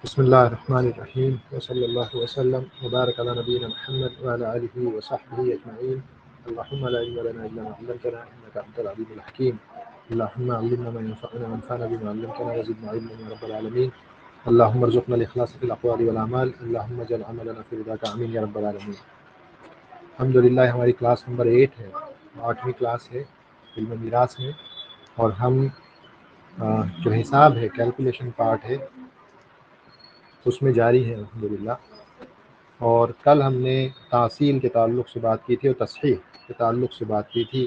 बिस्मिल्लाहिर्रहमानिर्रहीम वसल्लल्लाहु वसल्लम वबारक अला नबीना मुहम्मद व अला आलिहि व सहबिहि अजमईन। अल्लाहुम्मा ला इल्मा लना इल्ला मा अल्लमतना इन्नका अंतल अलीमुल हकीम। अल्लाहुम्मा अल्लिमना मा यंफअुना वंफअना बिमा अल्लमतना वज़िदना इल्मन या रब्बल आलमीन। अल्लाहुम्मा अर्ज़ुक़ना अल-इख़लास फ़िल अक़वालि वल अमाल। अल्लाहुम्मा जअल अमलना फ़ी रिज़ाका आमीन या रब्बल आलमीन। अल्हम्दुलिल्लाह हमारी क्लास नंबर 8 है, 8वीं क्लास है इल्म मीरास में, और हम जो हिसाब है, कैलकुलेशन पार्ट है, उसमें जारी है अल्हम्दुलिल्लाह। और कल हमने तासील के ताल्लुक़ से बात की थी और तस्हीह के ताल्लुक़ से बात की थी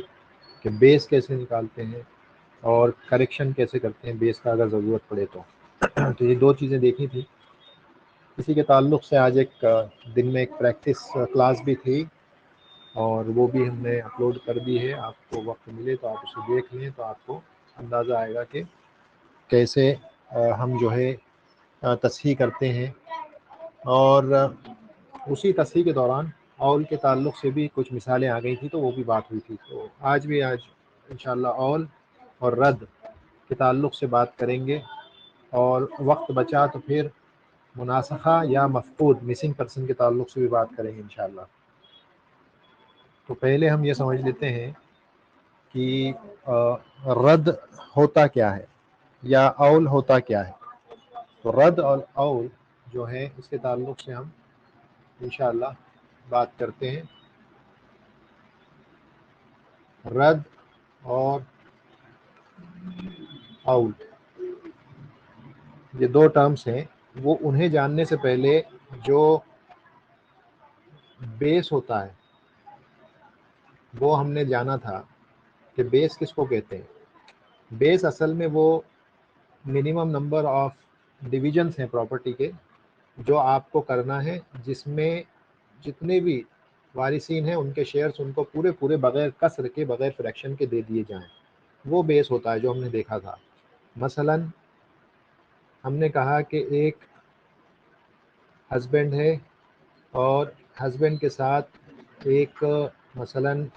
कि बेस कैसे निकालते हैं और करेक्शन कैसे करते हैं बेस का अगर ज़रूरत पड़े तो। तो ये दो चीज़ें देखी थी। इसी के ताल्लुक़ से आज एक दिन में एक प्रैक्टिस क्लास भी थी और वो भी हमने अपलोड कर दी है। आपको वक्त मिले तो आप उसे देख लें तो आपको अंदाज़ा आएगा कि कैसे हम जो है तस्हीह करते हैं। और उसी तस्हीह के दौरान औल के ताल्लुक़ से भी कुछ मिसालें आ गई थी, तो वो भी बात हुई थी। तो आज इंशाअल्लाह औल और रद्द के ताल्लुक़ से बात करेंगे, और वक्त बचा तो फिर मुनासखा या मफ़क़ूद मिसिंग पर्सन के ताल्लुक़ से भी बात करेंगे इंशाअल्लाह। तो पहले हम ये समझ लेते हैं कि रद्द होता क्या है या औल होता क्या है। तो रद्द और औल जो है इसके ताल्लुक़ से हम इंशाअल्लाह बात करते हैं। रद्द और औल ये दो टर्म्स हैं। वो उन्हें जानने से पहले जो बेस होता है वो हमने जाना था कि बेस किसको कहते हैं। बेस असल में वो मिनिमम नंबर ऑफ डिविजन्स हैं प्रॉपर्टी के जो आपको करना है, जिसमें जितने भी वारिसीन हैं उनके शेयर्स उनको पूरे पूरे बगैर कसर के, बगैर फ्रैक्शन के दे दिए जाएं। वो बेस होता है जो हमने देखा था। मसलन हमने कहा कि एक हस्बैंड है और हस्बैंड के साथ एक मसलन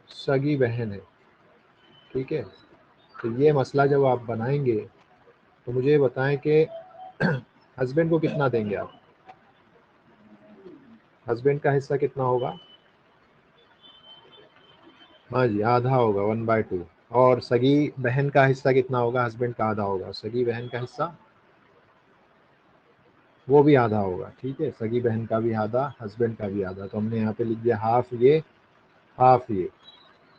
सगी बहन है, ठीक है। तो ये मसला जब आप बनाएंगे तो मुझे बताएं कि हस्बैंड को कितना देंगे आप। हस्बैंड का हिस्सा कितना होगा? हाँ जी, आधा होगा, 1/2। और सगी बहन का हिस्सा कितना होगा? हस्बैंड का आधा होगा, सगी बहन का हिस्सा वो भी आधा होगा, ठीक है। सगी बहन का भी आधा, हस्बैंड का भी आधा। तो हमने यहाँ पे लिख दिया हाफ ये, हाफ ये।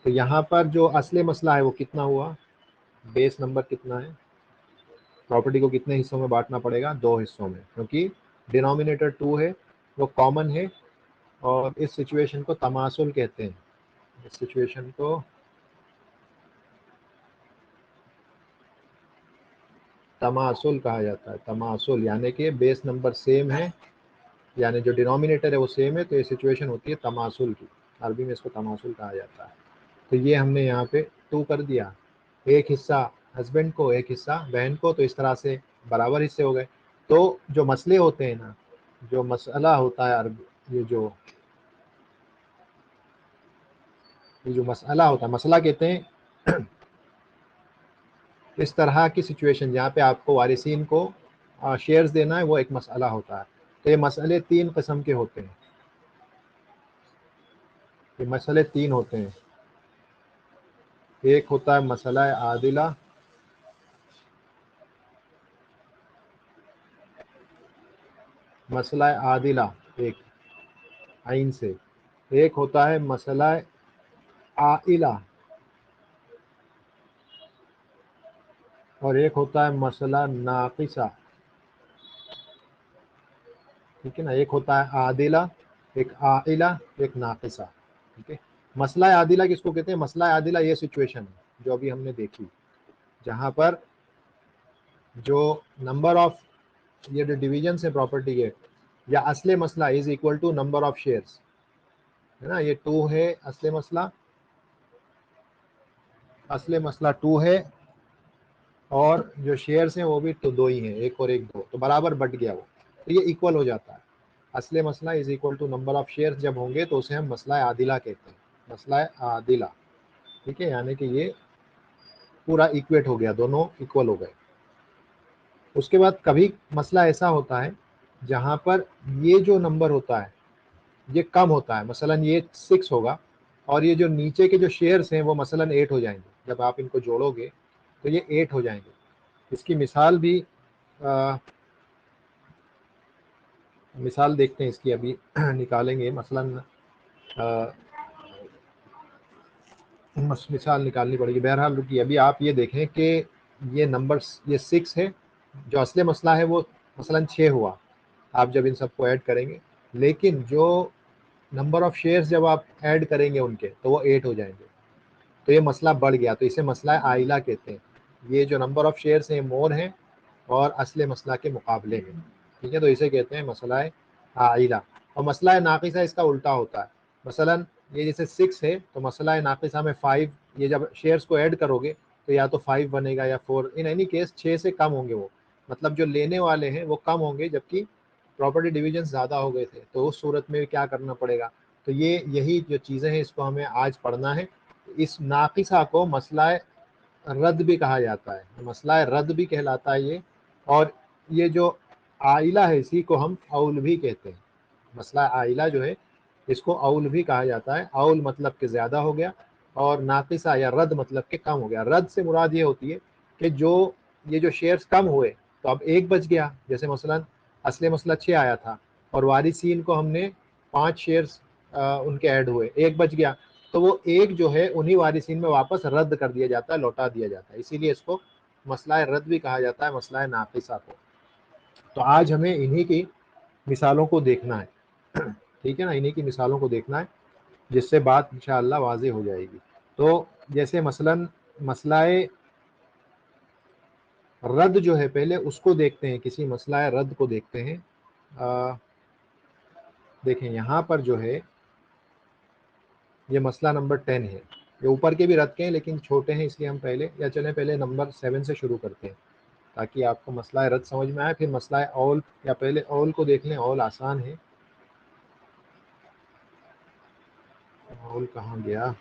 तो यहाँ पर जो असली मसला है वो कितना हुआ? बेस नंबर कितना है? प्रॉपर्टी को कितने हिस्सों में बांटना पड़ेगा? 2 हिस्सों में, क्योंकि डिनोमिनेटर 2 है, वो कॉमन है। और इस सिचुएशन को तमासुल कहते हैं। इस सिचुएशन को तमासुल कहा जाता है। तमासुल यानी कि बेस नंबर सेम है, यानी जो डिनोमिनेटर है वो सेम है, तो ये सिचुएशन होती है तमासुल की। अरबी में इसको तमासुल कहा जाता है। तो ये हमने यहाँ पे 2 कर दिया, एक हिस्सा हस्बैंड को, एक हिस्सा बहन को। तो इस तरह से बराबर हिस्से हो गए। तो जो मसले होते हैं ना, जो मसला होता है अरबी, ये जो मसला होता है, मसला कहते हैं इस तरह की सिचुएशन जहाँ पे आपको वारिसीन को शेयर्स देना है, वो एक मसला होता है। तो ये मसले 3 किस्म के होते हैं। ये मसले 3 होते हैं। एक होता है मसला आदिला, मसला आदिला एक आइन से। एक होता है मसला आइला, और एक होता है मसला नाकिसा, ठीक है ना। एक होता है आदिला, एक आइला, एक नाकिसा, ठीक है। मसला आदिला किसको कहते हैं? मसला आदिला ये सिचुएशन है जो अभी हमने देखी, जहाँ पर जो नंबर ऑफ ये जो डिविजन है प्रॉपर्टी के, या असले मसला is equal to number of shares, है ना। ये 2 है असले मसला, असले मसला 2 है, और जो शेयर्स हैं वो भी तो 2 ही हैं, 1 और 1 2, तो बराबर बट गया वो, तो ये इक्वल हो जाता है। असले मसला is equal to number of shares जब होंगे तो उसे हम मसला आदिला कहते हैं, मसला आदिला, ठीक है। यानी कि ये पूरा इक्वेट हो गया, दोनों इक्वल हो गए। उसके बाद कभी मसला ऐसा होता है जहाँ पर ये जो नंबर होता है ये कम होता है, मसलन ये 6 होगा और ये जो नीचे के जो शेयर्स हैं वो मसलन 8 हो जाएंगे, जब आप इनको जोड़ोगे तो ये 8 हो जाएंगे। इसकी मिसाल भी मिसाल देखते हैं इसकी, अभी निकालेंगे मसलन मिसाल निकालनी पड़ेगी। बहरहाल रुकिए, अभी आप ये देखें कि ये नंबर ये 6 है, जो असली मसला है वो मसलन 6 हुआ आप जब इन सबको ऐड करेंगे, लेकिन जो नंबर ऑफ शेयर्स जब आप ऐड करेंगे उनके तो वो 8 हो जाएंगे, तो ये मसला बढ़ गया, तो इसे मसला आइला कहते हैं। ये जो नंबर ऑफ शेयर्स हैं मोर हैं और असली मसला के मुकाबले में, ठीक है, तो इसे कहते हैं मसला आइला। और मसला नाकिसा इसका उल्टा होता है, मसलन ये जैसे 6 है तो मसला नाकिसा में 5, ये जब शेयर्स को ऐड करोगे तो या तो 5 बनेगा या 4, इन एनी केस 6 से कम होंगे वो, मतलब जो लेने वाले हैं वो कम होंगे जबकि प्रॉपर्टी डिवीजन ज़्यादा हो गए थे, तो उस सूरत में क्या करना पड़ेगा। तो ये यही जो चीज़ें हैं इसको हमें आज पढ़ना है। इस नाकिसा को मसला रद्द भी कहा जाता है, मसला रद्द भी कहलाता है ये, और ये जो आइला है इसी को हम औल भी कहते हैं। मसला आइला जो है इसको औल भी कहा जाता है। औल मतलब कि ज़्यादा हो गया और नाकिसा या रद्द मतलब कि कम हो गया। रद्द से मुराद ये होती है कि जो ये जो शेयर्स कम हुए तो अब एक बच गया, जैसे मसलन असली मसला 6 आया था और वारिसीन को हमने 5 शेयर्स उनके ऐड हुए, एक बच गया, तो वो एक जो है उन्हीं वारिसीन में वापस रद्द कर दिया जाता है, लौटा दिया जाता है, इसीलिए इसको मसला रद्द भी कहा जाता है, मसला नाकिसा को। तो आज हमें इन्हीं की मिसालों को देखना है, ठीक है ना, इन्हीं की मिसालों को देखना है जिससे बात इंशाअल्लाह वाज़ेह हो जाएगी। तो जैसे मसलन मसलाए रद्द जो है पहले उसको देखते हैं, किसी मसलाए रद्द को देखते हैं। देखें यहाँ पर जो है ये मसला नंबर 10 है, ये ऊपर के भी रद्द के हैं लेकिन छोटे हैं इसलिए हम पहले या चलें पहले नंबर 7 से शुरू करते हैं ताकि आपको मसला रद्द समझ में आए, फिर मसला औल, या पहले औल को देख लें, औल आसान है। औल कहाँ गया,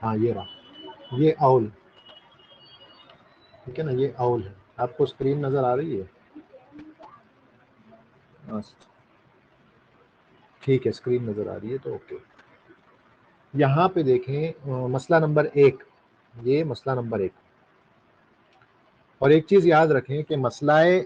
हाँ ये रहा, ये औल, ठीक है ना, ये औल है। आपको स्क्रीन नज़र आ रही है, ठीक है, स्क्रीन नज़र आ रही है तो ओके। यहाँ पे देखें मसला नंबर 1, ये मसला नंबर 1, और एक चीज़ याद रखें कि मसलाए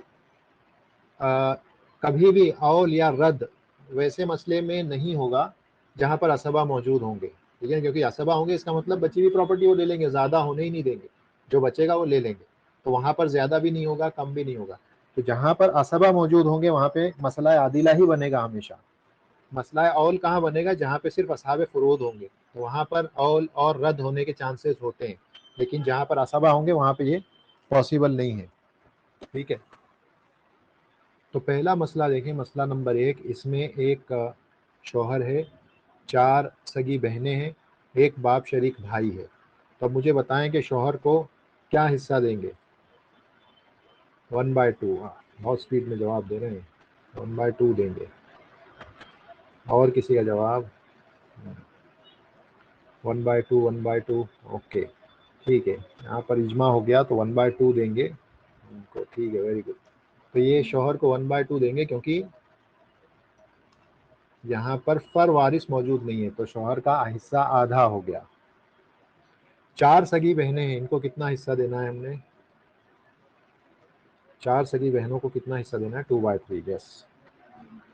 कभी भी औल या रद्द वैसे मसले में नहीं होगा जहाँ पर असबा मौजूद होंगे, ठीक है, क्योंकि असबा होंगे इसका मतलब बची हुई प्रॉपर्टी वो ले लेंगे, ज़्यादा होने ही नहीं देंगे, जो बचेगा वो ले लेंगे, तो वहाँ पर ज़्यादा भी नहीं होगा कम भी नहीं होगा। तो जहाँ पर असबा मौजूद होंगे वहाँ पे मसला आदिला ही बनेगा हमेशा। मसला औल कहाँ बनेगा, जहाँ पे सिर्फ असहाब फुरूद होंगे, तो वहाँ पर औल और रद्द होने के चांसेस होते हैं, लेकिन जहाँ पर असबा होंगे वहाँ पे ये पॉसिबल नहीं है, ठीक है। तो पहला मसला देखें, मसला नंबर 1, इसमें एक शौहर है, 4 सगी बहनें हैं, एक बाप शरीक भाई है। तो अब मुझे बताएं कि शौहर को क्या हिस्सा देंगे। 1/2, बहुत स्पीड में जवाब दे रहे हैं, 1/2 देंगे। और किसी का जवाब 1/2, 1/2, ओके, ठीक है, यहाँ पर इजमा हो गया तो 1/2 देंगे उनको, ठीक है, वेरी गुड। तो ये शौहर को 1/2 देंगे क्योंकि यहाँ पर फर वारिस मौजूद नहीं है, तो शौहर का हिस्सा आधा हो गया। 4 सगी बहनें हैं, इनको कितना हिस्सा देना है हमने, 4 सगी बहनों को कितना हिस्सा देना है, 2/3, यस,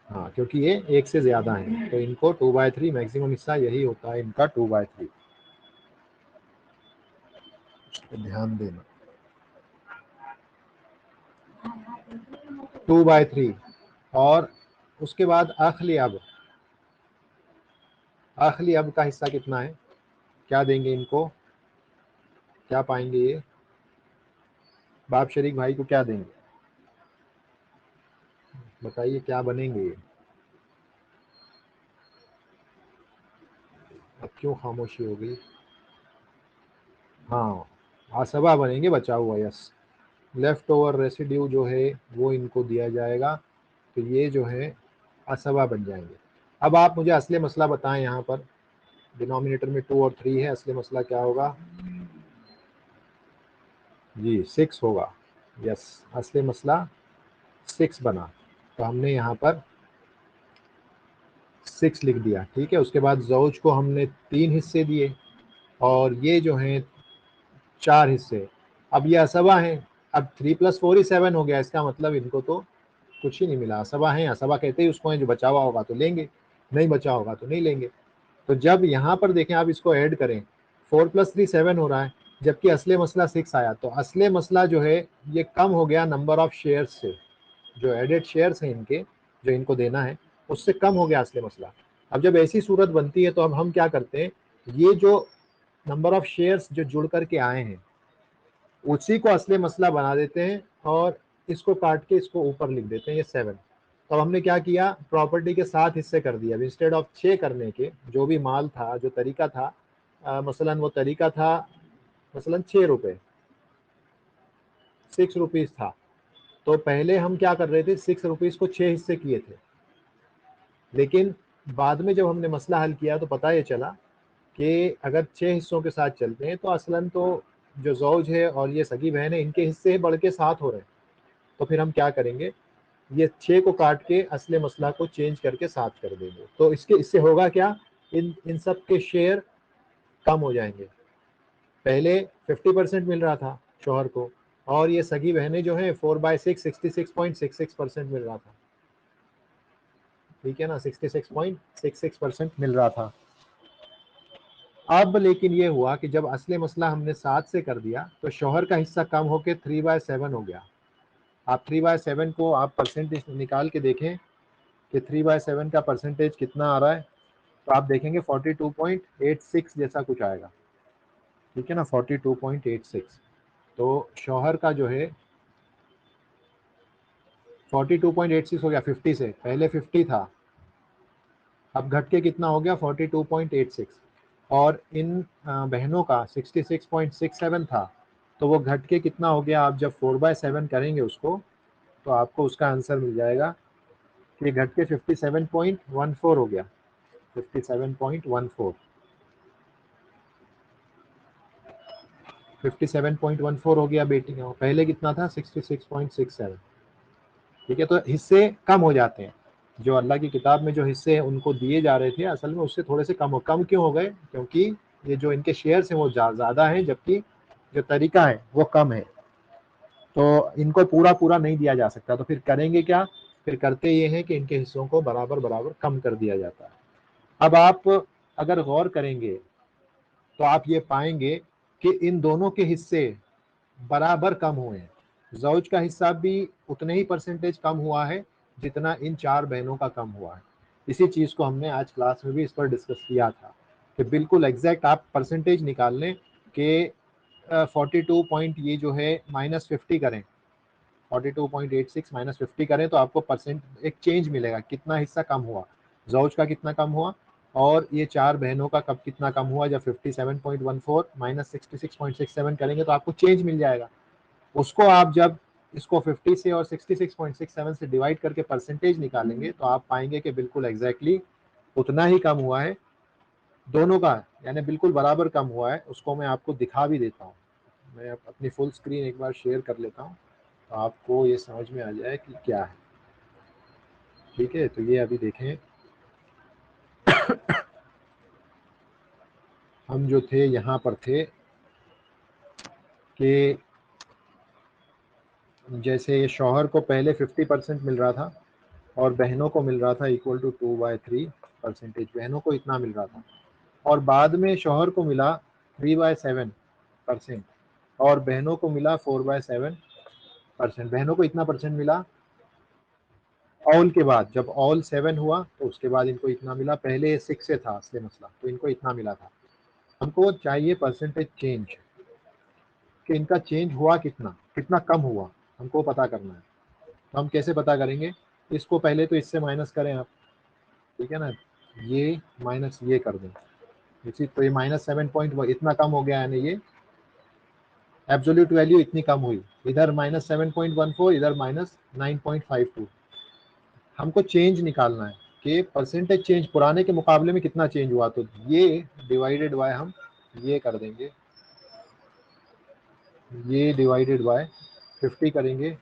हाँ, क्योंकि ये एक से ज्यादा है तो इनको 2/3 मैक्सिमम हिस्सा यही होता है इनका, 2/3, ध्यान देना, 2/3। और उसके बाद आखिरी अब का हिस्सा कितना है, क्या देंगे इनको, क्या पाएंगे ये, बाप शरीक भाई को क्या देंगे, बताइए क्या बनेंगे ये। अब क्यों खामोशी हो गई, हाँ, आसबा बनेंगे, बचा हुआ, यस, लेफ्ट ओवर रेसिड्यू जो है वो इनको दिया जाएगा, तो ये जो है असबा बन जाएंगे। अब आप मुझे असली मसला बताएं, यहाँ पर डिनोमिनेटर में 2 और 3 है, असली मसला क्या होगा जी, 6 होगा। यस, असली मसला 6 बना, तो हमने यहाँ पर 6 लिख दिया, ठीक है। उसके बाद ज़ौज को हमने 3 हिस्से दिए और ये जो हैं 4 हिस्से। अब ये असबा हैं, अब 3 + 4 ही 7 हो गया, इसका मतलब इनको तो कुछ ही नहीं मिला। असबा हैं, असबा कहते ही उसको हैं जो बचा हुआ होगा तो लेंगे, नहीं बचा होगा तो नहीं लेंगे। तो जब यहाँ पर देखें आप इसको ऐड करें, 4 + 3 7 हो रहा है, जबकि असले मसला 6 आया, तो असले मसला जो है ये कम हो गया नंबर ऑफ शेयर्स से। जो एडेड शेयर्स हैं इनके, जो इनको देना है, उससे कम हो गया असले मसला। अब जब ऐसी सूरत बनती है तो अब हम क्या करते हैं, ये जो नंबर ऑफ शेयर्स जो जुड़ करके आए हैं उसी को असली मसला बना देते हैं और इसको काट के इसको ऊपर लिख देते हैं, ये 7। तो हमने क्या किया, प्रॉपर्टी के 7 हिस्से कर दिया। इंस्टेड ऑफ 6 करने के, जो भी माल था, जो तरीका था, मसलन वो तरीका था मसलन 6 रुपए, 6 रुपीज़ था, तो पहले हम क्या कर रहे थे, 6 रुपीज़ को 6 हिस्से किए थे। लेकिन बाद में जब हमने मसला हल किया तो पता ये चला कि अगर 6 हिस्सों के साथ चलते हैं तो असलन तो जो ज़ौज है और ये सगी बहन है, इनके हिस्से बढ़ के 7 हो रहे हैं। तो फिर हम क्या करेंगे, ये 6 को काट के असले मसला को चेंज करके 7 कर देंगे। तो इससे होगा क्या, इन इन सब के शेयर कम हो जाएंगे। पहले 50% मिल रहा था शौहर को, और ये सगी बहनें जो हैं 4/6 66.66% मिल रहा था, ठीक है ना, 66.66% मिल रहा था। अब लेकिन ये हुआ कि जब असले मसला हमने 7 से कर दिया तो शौहर का हिस्सा कम होकर 3/7 हो गया। आप 3/7 को आप परसेंटेज निकाल के देखें कि 3/7 का परसेंटेज कितना आ रहा है, तो आप देखेंगे 42.86 जैसा कुछ आएगा, ठीक है ना, 42.86। तो शौहर का जो है 42.86 हो गया 50 से, पहले 50 था, अब घट के कितना हो गया 42.86। और इन बहनों का 66.67 था, तो वो घट के कितना हो गया, आप जब 4/7 करेंगे उसको तो आपको उसका आंसर मिल जाएगा कि घट के 57.14 हो गया, 57.14, 57.14 हो गया बेटी का, पहले कितना था 66.67, ठीक है। तो हिस्से कम हो जाते हैं, जो अल्लाह की किताब में जो हिस्से उनको दिए जा रहे थे असल में उससे थोड़े से कम क्यों हो गए, क्योंकि ये जो इनके शेयर्स हैं वो ज़्यादा हैं, जबकि जो तरीका है वो कम है, तो इनको पूरा पूरा नहीं दिया जा सकता। तो फिर करेंगे क्या, फिर करते ये हैं कि इनके हिस्सों को बराबर बराबर कम कर दिया जाता है। अब आप अगर गौर करेंगे तो आप ये पाएंगे कि इन दोनों के हिस्से बराबर कम हुए हैं। ज़ौज का हिस्सा भी उतने ही परसेंटेज कम हुआ है जितना इन 4 बहनों का कम हुआ है। इसी चीज़ को हमने आज क्लास में भी इस पर डिस्कस किया था कि बिल्कुल एग्जैक्ट आप परसेंटेज निकाल लें कि 42 पॉइंट ये जो है -50 करें, 42.86 -50 करें तो आपको परसेंट एक चेंज मिलेगा, कितना हिस्सा कम हुआ, ज़ौज का कितना कम हुआ और ये 4 बहनों का कब कितना कम हुआ। जब 57.14 -66.67 करेंगे तो आपको चेंज मिल जाएगा। उसको आप जब इसको 50 से और 66.67 से डिवाइड करके परसेंटेज निकालेंगे तो आप पाएंगे कि बिल्कुल एग्जैक्टली उतना ही कम हुआ है दोनों का, यानी बिल्कुल बराबर कम हुआ है। उसको मैं आपको दिखा भी देता हूँ, मैं अपनी फुल स्क्रीन एक बार शेयर कर लेता हूँ तो आपको ये समझ में आ जाए कि क्या है, ठीक है। तो ये अभी देखें, हम जो थे यहाँ पर थे कि जैसे ये शौहर को पहले 50% मिल रहा था और बहनों को मिल रहा था इक्वल टू 2/3 परसेंटेज, बहनों को इतना मिल रहा था, और बाद में शौहर को मिला 3/7% और बहनों को मिला 4/7%। बहनों को इतना परसेंट मिला ऑल के बाद, जब ऑल 7 हुआ तो उसके बाद इनको इतना मिला, पहले 6 से था असली मसला तो इनको इतना मिला था। हमको चाहिए परसेंटेज चेंज, कि इनका चेंज हुआ कितना, कितना कम हुआ, हमको पता करना है। तो हम कैसे पता करेंगे, इसको पहले तो इससे माइनस करें आप, ठीक है ना, ये माइनस ये कर दें, इसी तो ये -7 इतना कम हो गया, यानी ये एब्सोल्यूट वैल्यू इतनी कम हुई, इधर -7.14, इधर -9.52। हमको चेंज निकालना है कि परसेंटेज चेंज पुराने के मुकाबले में कितना चेंज हुआ, तो ये डिवाइडेड बाय हम ये कर देंगे, ये डिवाइडेड बाय 50 करेंगे,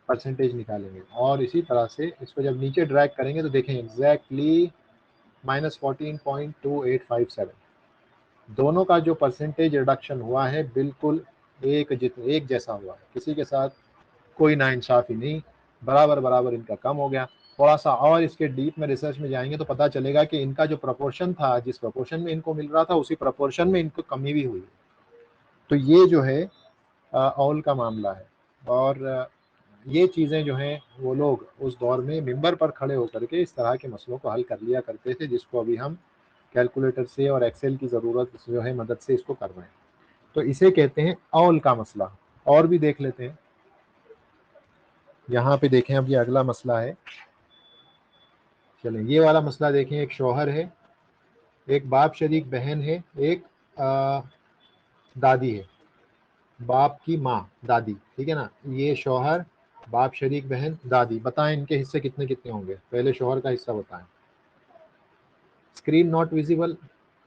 परसेंटेज निकालेंगे, और इसी तरह से इसको जब नीचे ड्रैग करेंगे तो देखें एग्जैक्टली -14.2857, दोनों का जो परसेंटेज रिडक्शन हुआ है बिल्कुल एक जैसा हुआ है, किसी के साथ कोई नाइंसाफी नहीं, बराबर बराबर इनका कम हो गया। थोड़ा सा और इसके डीप में रिसर्च में जाएंगे तो पता चलेगा कि इनका जो प्रपोर्शन था, जिस प्रपोर्शन में इनको मिल रहा था उसी प्रपोर्शन में इनको कमी भी हुई। तो ये जो है ऑल का मामला है। और ये चीज़ें जो हैं वो लोग उस दौर में मिंबर पर खड़े होकर के इस तरह के मसलों को हल कर लिया करते थे, जिसको अभी हम कैलकुलेटर से और एक्सेल की ज़रूरत जो है मदद से इसको कर रहे हैं। तो इसे कहते हैं ऑल का मसला। और भी देख लेते हैं, यहाँ पे देखें, अब ये अगला मसला है। चलें ये वाला मसला देखें, एक शौहर है, एक बाप शरीक बहन है, एक दादी है, बाप की माँ दादी, ठीक है ना। ये शौहर, बाप शरीक बहन, दादी, बताएं इनके हिस्से कितने कितने होंगे। पहले शौहर का हिस्सा बताएं। स्क्रीन नॉट विजिबल,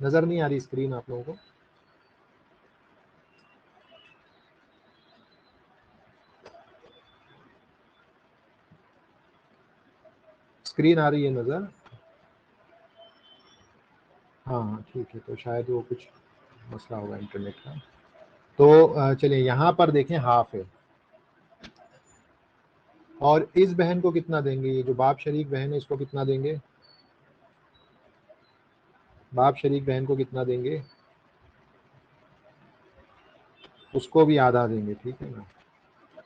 नजर नहीं आ रही स्क्रीन आप लोगों को? स्क्रीन आ रही है नजर? हाँ ठीक है, तो शायद वो कुछ मसला होगा इंटरनेट का। तो चलिए यहाँ पर देखें हाफ है, और इस बहन को कितना देंगे, ये जो बाप शरीक बहन है इसको कितना देंगे, बाप शरीक बहन को कितना देंगे, उसको भी आधा देंगे, ठीक है ना,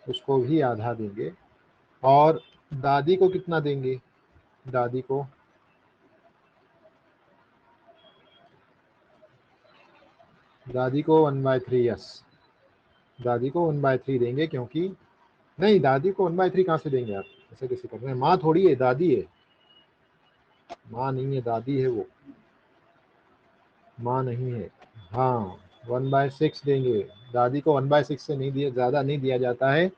उसको भी आधा देंगे। और दादी को कितना देंगे, दादी को, दादी को 1/3, यस, दादी को 1/3 देंगे, क्योंकि नहीं, दादी को 1/3 कहाँ से देंगे आप, ऐसे कैसे कर रहे हैं, माँ थोड़ी है, दादी है, माँ नहीं है, दादी है वो, माँ नहीं है। हाँ 1/6 देंगे, दादी को 1/6 से नहीं दिया, ज़्यादा नहीं दिया जाता है।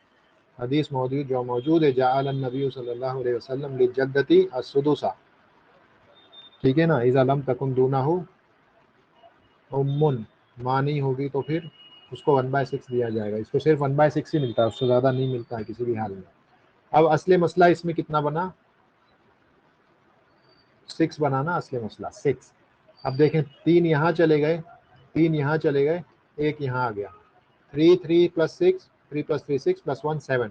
हदीस मौजूद जो मौजूद है, जाअल नबी सल्लल्लाहु अलैहि वसल्लम लिजद्दती अस्सुदुसा, ठीक है ना, इज़ा लम तकुन दूनहु उम्मुन, माँ नहीं होगी तो फिर उसको 1/6 दिया जाएगा। इसको सिर्फ 1/6 ही मिलता है, उससे ज़्यादा नहीं मिलता है किसी भी हाल में। अब असली मसला इसमें कितना बना, 6 बनाना, असली मसला 6। अब देखें 3 यहाँ चले गए, 3 यहाँ चले गए, एक यहाँ आ गया, 3 3 + 6, 3 + 3 6 + 1 7।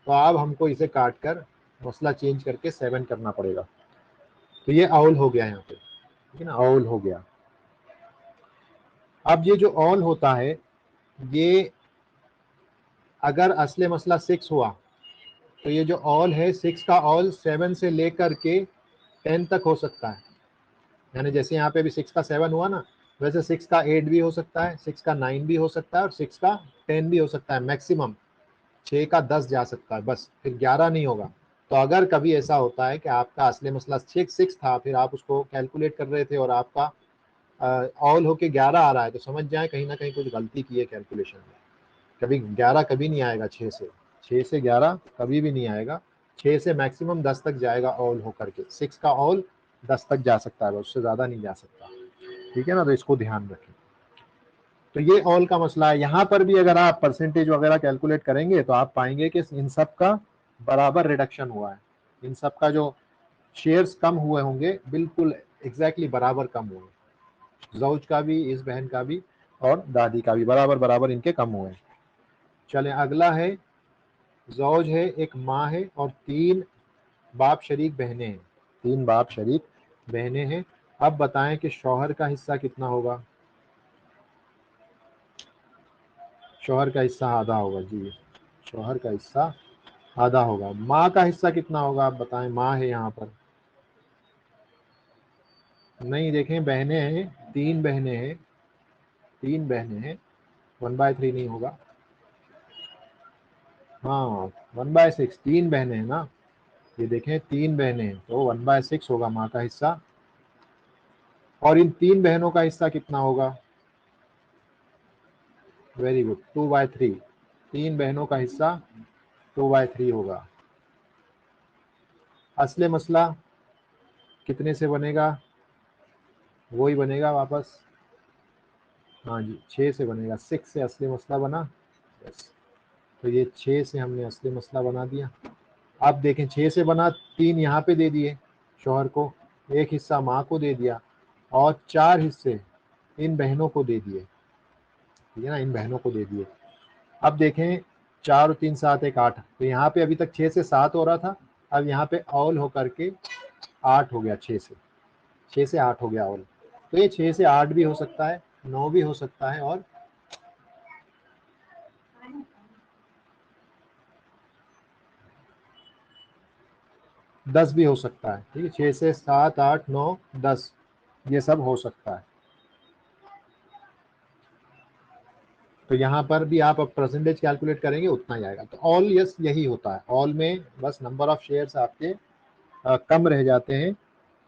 तो अब हमको इसे काट कर मसला चेंज करके 7 करना पड़ेगा। तो ये ऑल हो गया यहाँ पे, ठीक है ना, ऑल हो गया। अब ये जो ऑल होता है, ये अगर असले मसला 6 हुआ तो ये जो ऑल है 6 का ऑल 7 से लेकर के 10 तक हो सकता है। यानी जैसे यहाँ पे भी 6 का 7 हुआ ना, वैसे 6 का 8 भी हो सकता है, 6 का 9 भी हो सकता है, और 6 का 10 भी हो सकता है। मैक्सिमम 6 का 10 जा सकता है बस, फिर 11 नहीं होगा। तो अगर कभी ऐसा होता है कि आपका असली मसला 6 था, फिर आप उसको कैलकुलेट कर रहे थे और आपका ऑल होके 11 आ रहा है, तो समझ जाए कहीं ना कहीं कुछ गलती की है कैलकुलेशन में। कभी 11 कभी नहीं आएगा, 6 से 11 कभी भी नहीं आएगा। 6 से मैक्सिमम 10 तक जाएगा ऑल होकर के, 6 का ऑल 10 तक जा सकता है, उससे ज़्यादा नहीं जा सकता, ठीक है ना। तो इसको ध्यान रखें। तो ये ऑल का मसला है। यहाँ पर भी अगर आप परसेंटेज वगैरह कैलकुलेट करेंगे तो आप पाएंगे कि इन सब का बराबर रिडक्शन हुआ है, इन सब का जो शेयर्स कम हुए होंगे बिल्कुल एग्जैक्टली बराबर कम हुए, जौज का भी, इस बहन का भी, और दादी का भी बराबर बराबर इनके कम हुए हैं। चलें अगला है, जौज है, एक माँ है, और 3 बाप शरीक बहनें हैं, 3 बाप शरीक बहनें हैं। अब बताएं कि शौहर का हिस्सा कितना होगा। शौहर का हिस्सा आधा होगा जी, शौहर का हिस्सा आधा होगा। माँ का हिस्सा कितना होगा आप बताएं, माँ है यहाँ पर, नहीं देखें बहनें हैं, 3 बहनें हैं, 3 बहनें हैं, 1/3 नहीं होगा। हाँ 1/6, 3 बहनें हैं ना, ये देखें 3 बहनें हैं, तो 1/6 होगा माँ का हिस्सा। और इन 3 बहनों का हिस्सा कितना होगा, वेरी गुड, 2/3, 3 बहनों का हिस्सा 2/3 होगा। असले मसला कितने से बनेगा, वही बनेगा वापस, हाँ जी 6 से बनेगा, 6 से असली मसला बना, यस। तो ये 6 से हमने असली मसला बना दिया। अब देखें 6 से बना, 3 यहाँ पे दे दिए शौहर को, एक हिस्सा माँ को दे दिया और 4 हिस्से इन बहनों को दे दिए, ठीक है ना, इन बहनों को दे दिए। अब देखें 4 और 3 7 1 8, तो यहाँ पे अभी तक 6 से 7 हो रहा था, अब यहाँ पे ऑल होकर के 8 हो गया, 6 से 8 हो गया ऑल। तो ये 6 से 8 भी हो सकता है, 9 भी हो सकता है और 10 भी हो सकता है, ठीक है। 6 से 7 8 9 10 ये सब हो सकता है। तो यहाँ पर भी आप अब परसेंटेज कैलकुलेट करेंगे उतना ही आएगा। तो ऑल यस यही होता है, ऑल में बस नंबर ऑफ शेयर्स आपके कम रह जाते हैं,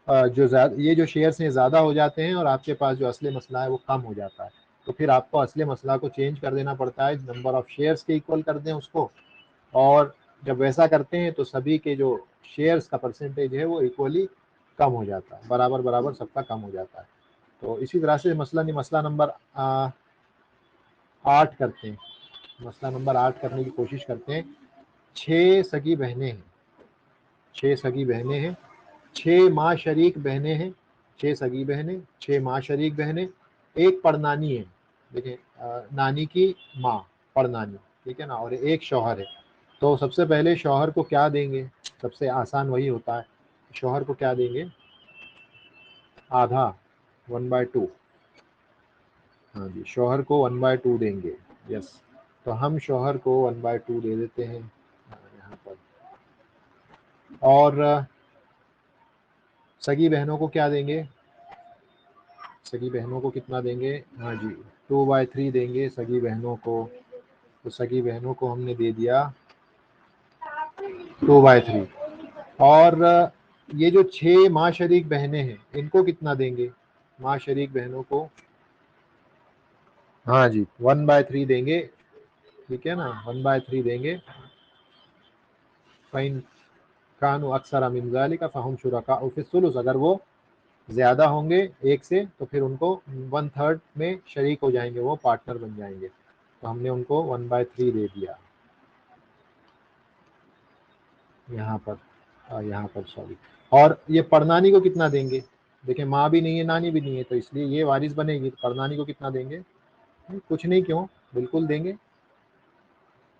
जो ये जो शेयर्स हैं ज़्यादा हो जाते हैं और आपके पास जो असली मसला है वो कम हो जाता है। तो फिर आपको असली मसला को चेंज कर देना पड़ता है, नंबर ऑफ शेयर्स के इक्वल कर दें उसको, और जब वैसा करते हैं तो सभी के जो शेयर्स का परसेंटेज है वो इक्वली कम हो जाता है, बराबर बराबर सबका कम हो जाता है। तो इसी तरह से मसला नंबर 8 करते हैं। मसला नंबर 8 करने की कोशिश करते हैं। 6 सगी बहनें हैं, 6 सगी बहनें हैं, 6 माँ शरीक बहनें हैं, 6 सगी बहनें, 6 माँ शरीक बहनें, एक परनानी है, देखें नानी की माँ, परनानी, ठीक है ना, और एक शौहर है। तो सबसे पहले शौहर को क्या देंगे, सबसे आसान वही होता है, शौहर को क्या देंगे, आधा 1/2, हाँ जी, शौहर को 1/2 देंगे, यस। तो हम शौहर को 1/2 दे देते हैं यहाँ पर, और सगी बहनों को क्या देंगे, सगी बहनों को कितना देंगे, हाँ जी 2/3 देंगे सगी बहनों को। तो सगी बहनों को हमने दे दिया 2/3। और ये जो 6 माँ शरीक बहनें हैं इनको कितना देंगे, माँ शरीक बहनों को, हाँ जी 1/3 देंगे, ठीक है ना, 1/3 देंगे। फ़इन कानू अक्सर मिन ज़ालिका फ़हुम शुरकाउ फ़ी सुलुस, अगर वो ज़्यादा होंगे एक से तो फिर उनको 1/3 में शरीक हो जाएंगे, वो पार्टनर बन जाएंगे। तो हमने उनको 1/3 दे दिया यहाँ पर, यहाँ पर सॉरी। और ये परनानी को कितना देंगे, देखिए माँ भी नहीं है नानी भी नहीं है, तो इसलिए ये वारिस बनेगी। तो परनानी को कितना देंगे, कुछ नहीं, क्यों, बिल्कुल देंगे,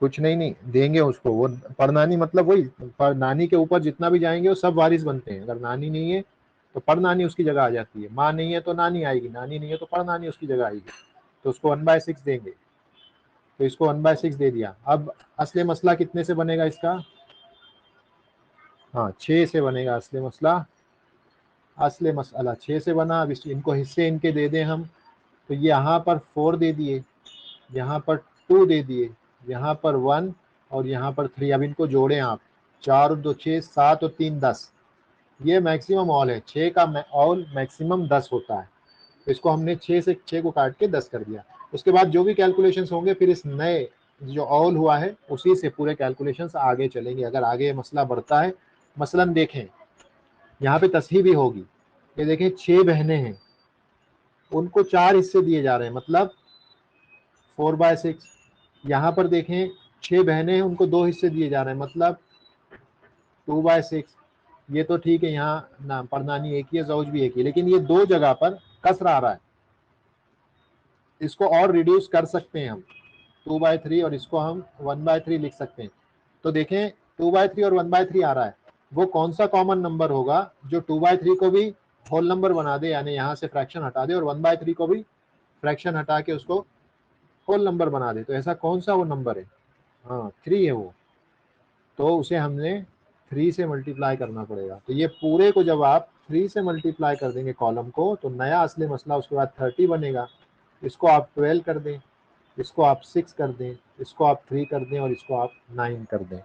कुछ नहीं नहीं देंगे उसको। वो परनानी मतलब वही, पर नानी के ऊपर जितना भी जाएंगे वो सब वारिस बनते हैं। अगर नानी नहीं है तो परनानी उसकी जगह आ जाती है, माँ नहीं है तो नानी आएगी, नानी नहीं है तो परनानी उसकी जगह आएगी। तो उसको 1/6 देंगे। तो इसको 1/6 दे दिया। अब असली मसला कितने से बनेगा इसका, हाँ 6 से बनेगा असली मसला। असली मसला 6 से बना। अब इनको हिस्से इनके दे दें हम, तो यहाँ पर 4 दे दिए, यहाँ पर 2 दे दिए, यहाँ पर 1 और यहाँ पर 3। अब इनको जोड़ें आप, 4 और 2 6, 7 और 3 10, ये मैक्सिमम ऑल है। 6 का ऑल मैक्सिमम 10 होता है। तो इसको हमने 6 से 6 को काट के 10 कर दिया। उसके बाद जो भी कैलकुलेशंस होंगे फिर इस नए जो ऑल हुआ है उसी से पूरे कैलकुलेशंस आगे चलेंगे, अगर आगे ये मसला बढ़ता है। मसलन देखें यहाँ पे तस्हीह भी होगी, ये देखें 6 बहनें हैं, उनको 4 हिस्से दिए जा रहे हैं, मतलब 4/6। यहाँ पर देखें 6 बहनें हैं, उनको 2 हिस्से दिए जा रहे हैं, मतलब 2/6। ये तो ठीक है, यहाँ ना परनानी एक ही है, जौज भी एक ही है, लेकिन ये दो जगह पर कसर आ रहा है। इसको और रिड्यूस कर सकते हैं हम 2/3, और इसको हम 1/3 लिख सकते हैं। तो देखें 2/3 और 1/3 आ रहा है, वो कौन सा कॉमन नंबर होगा जो 2/3 को भी होल नंबर बना दे, यानी यहाँ से फ्रैक्शन हटा दे, और 1/3 को भी फ्रैक्शन हटा के उसको होल नंबर बना दे। तो ऐसा कौन सा वो नंबर है, हाँ 3 है वो। तो उसे हमने 3 से मल्टीप्लाई करना पड़ेगा। तो ये पूरे को जब आप 3 से मल्टीप्लाई कर देंगे कॉलम को, तो नया असली मसला उसके बाद 30 बनेगा। इसको आप 12 कर दें, इसको आप 6 कर दें, इसको आप 3 कर दें और इसको आप 9 कर दें,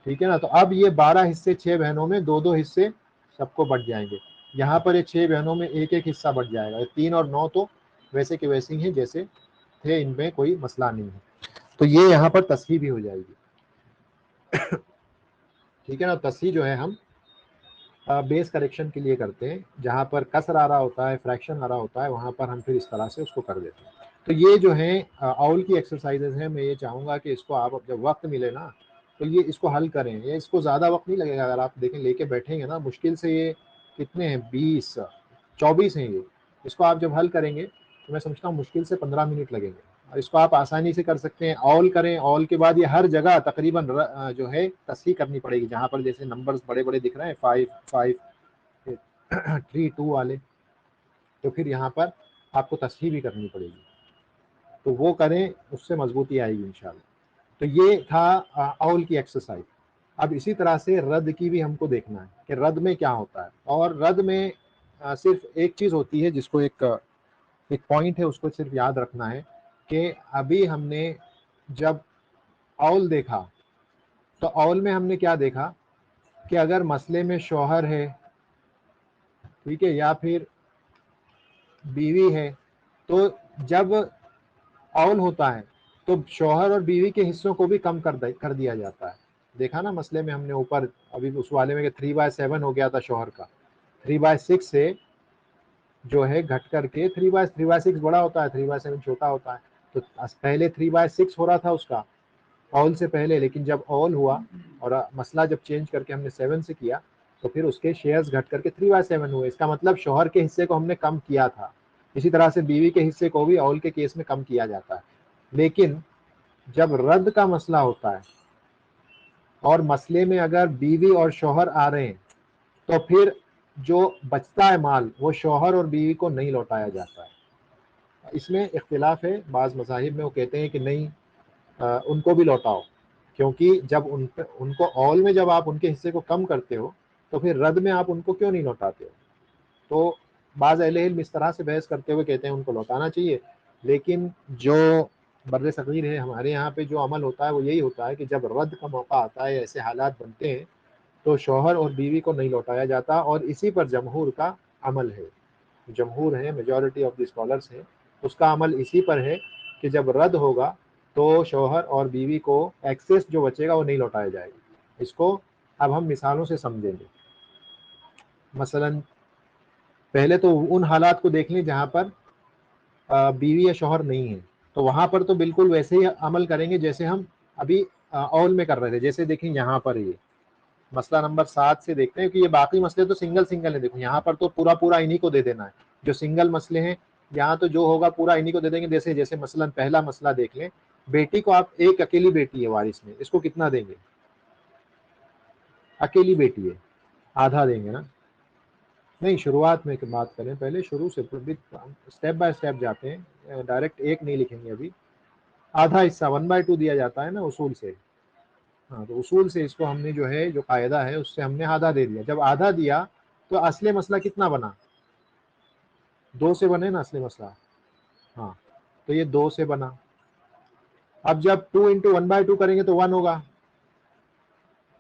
ठीक है ना। तो अब ये 12 हिस्से 6 बहनों में 2-2 हिस्से सबको बढ़ जाएंगे। यहाँ पर ये 6 बहनों में एक एक हिस्सा बढ़ जाएगा। 3 और 9 तो वैसे के वैसे ही हैं जैसे थे, इनमें कोई मसला नहीं है। तो ये यहाँ पर तस्हीह भी हो जाएगी, ठीक है ना। तस्हीह जो है हम बेस करेक्शन के लिए करते हैं, जहाँ पर कसर आ रहा होता है, फ्रैक्शन आ रहा होता है, वहाँ पर हम फिर इस तरह से उसको कर देते हैं। तो ये जो है औल की एक्सरसाइजेज हैं, मैं ये चाहूँगा कि इसको आप जब वक्त मिले ना तो ये इसको हल करें। ये इसको ज़्यादा वक्त नहीं लगेगा, अगर आप देखें लेके बैठेंगे ना, मुश्किल से ये कितने हैं, 20-24 हैं ये। इसको आप जब हल करेंगे तो मैं समझता हूँ मुश्किल से 15 मिनट लगेंगे, और इसको आप आसानी से कर सकते हैं। ऑल करें, ऑल के बाद ये हर जगह तकरीबन जो है तस्हीह करनी पड़ेगी, जहाँ पर जैसे नंबर्स बड़े बड़े दिख रहे हैं 5 5 3 2 वाले, तो फिर यहाँ पर आपको तस्हीह भी करनी पड़ेगी। तो वो करें, उससे मजबूती आएगी इंशाल्लाह। तो ये था औल की एक्सरसाइज। अब इसी तरह से रद की भी हमको देखना है कि रद में क्या होता है। और रद में सिर्फ एक चीज़ होती है, जिसको एक पॉइंट है, उसको सिर्फ याद रखना है कि अभी हमने जब औल देखा तो औल में हमने क्या देखा कि अगर मसले में शौहर है, ठीक है, या फिर बीवी है, तो जब औल होता है तो शौहर और बीवी के हिस्सों को भी कम कर दिया जाता है। देखा ना मसले में हमने ऊपर अभी उस वाले में 3/7 हो गया था शौहर का, 3/6 से जो है घट करके 3/6 बड़ा होता है, 3/7 छोटा होता है। तो पहले 3/6 हो रहा था उसका ऑल से पहले, लेकिन जब ऑल हुआ और मसला जब चेंज करके हमने 7 से किया तो फिर उसके शेयर्स घट करके 3/7 हुए। इसका मतलब शौहर के हिस्से को हमने कम किया था। इसी तरह से बीवी के हिस्से को भी ऑल के केस में कम किया जाता है। लेकिन जब रद्द का मसला होता है और मसले में अगर बीवी और शौहर आ रहे हैं, तो फिर जो बचता है माल वो शौहर और बीवी को नहीं लौटाया जाता है। इसमें इख्तिलाफ है, बाज़ मज़ाहिब में वो कहते हैं कि नहीं, उनको भी लौटाओ, क्योंकि जब उनको औल में जब आप उनके हिस्से को कम करते हो तो फिर रद में आप उनको क्यों नहीं लौटाते हो। तो बाज़ अहले इल्म इस तरह से बहस करते हुए कहते हैं उनको लौटाना चाहिए। लेकिन जो बर्रे सग़ीर है, हमारे यहाँ पे जो अमल होता है वो यही होता है कि जब रद्द का मौका आता है, ऐसे हालात बनते हैं, तो शौहर और बीवी को नहीं लौटाया जाता। और इसी पर जमहूर का अमल है, जमहूर है, मेजॉरिटी ऑफ द स्कॉलर्स हैं, उसका अमल इसी पर है कि जब रद्द होगा तो शौहर और बीवी को एक्सेस जो बचेगा वो नहीं लौटाया जाएगा। इसको अब हम मिसालों से समझेंगे। मसलन पहले तो उन हालात को देख लें जहाँ पर बीवी या शौहर नहीं है, तो वहाँ पर तो बिल्कुल वैसे ही अमल करेंगे जैसे हम अभी औल में कर रहे थे। जैसे देखें यहाँ पर ये मसला नंबर 7 से देखते हैं कि ये बाकी मसले तो सिंगल सिंगल है। देखो यहाँ पर तो पूरा पूरा इन्हीं को दे देना है, जो सिंगल मसले हैं यहाँ तो जो होगा पूरा इन्हीं को दे देंगे। जैसे जैसे मसलन पहला मसला देख लें, बेटी को आप, एक अकेली बेटी है वारिस में, इसको कितना देंगे, अकेली बेटी है, आधा देंगे ना। नहीं, शुरुआत में बात करें, पहले शुरू से स्टेप बाय स्टेप जाते हैं, डायरेक्ट एक नहीं लिखेंगे अभी। आधा हिस्सा 1/2 दिया जाता है ना उसूल से। हाँ, तो उसूल से इसको हमने जो है, जो कायदा है उससे हमने आधा दे दिया। जब आधा दिया तो असली मसला कितना बना, 2 से बने ना असली मसला। हाँ, तो ये 2 से बना। अब जब 2 इंटू 1/2 करेंगे तो 1 होगा।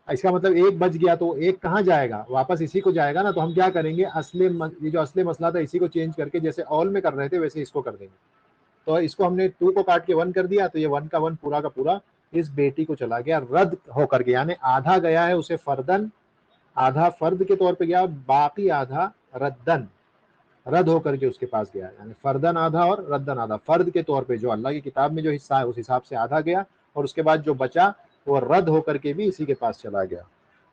इसका मतलब एक बच गया, तो एक कहाँ जाएगा, वापस इसी को जाएगा ना। तो हम क्या करेंगे, ये जो असली मसला था इसी को चेंज करके जैसे ऑल में कर रहे थे वैसे इसको कर देंगे। तो इसको हमने 2 को काट के 1 कर दिया, तो ये 1 का 1 पूरा का पूरा इस बेटी को चला गया, रद्द होकर के। यानी आधा गया है उसे फर्दन, आधा फर्द के तौर पे गया, बाकी आधा रद्दन, रद्द होकर के उसके पास गया। यानी फर्दन आधा और रद्दन आधा, फर्द के तौर पे जो अल्लाह की किताब में जो हिस्सा है उस हिसाब से आधा गया, और उसके बाद जो बचा वो रद्द होकर के भी इसी के पास चला गया।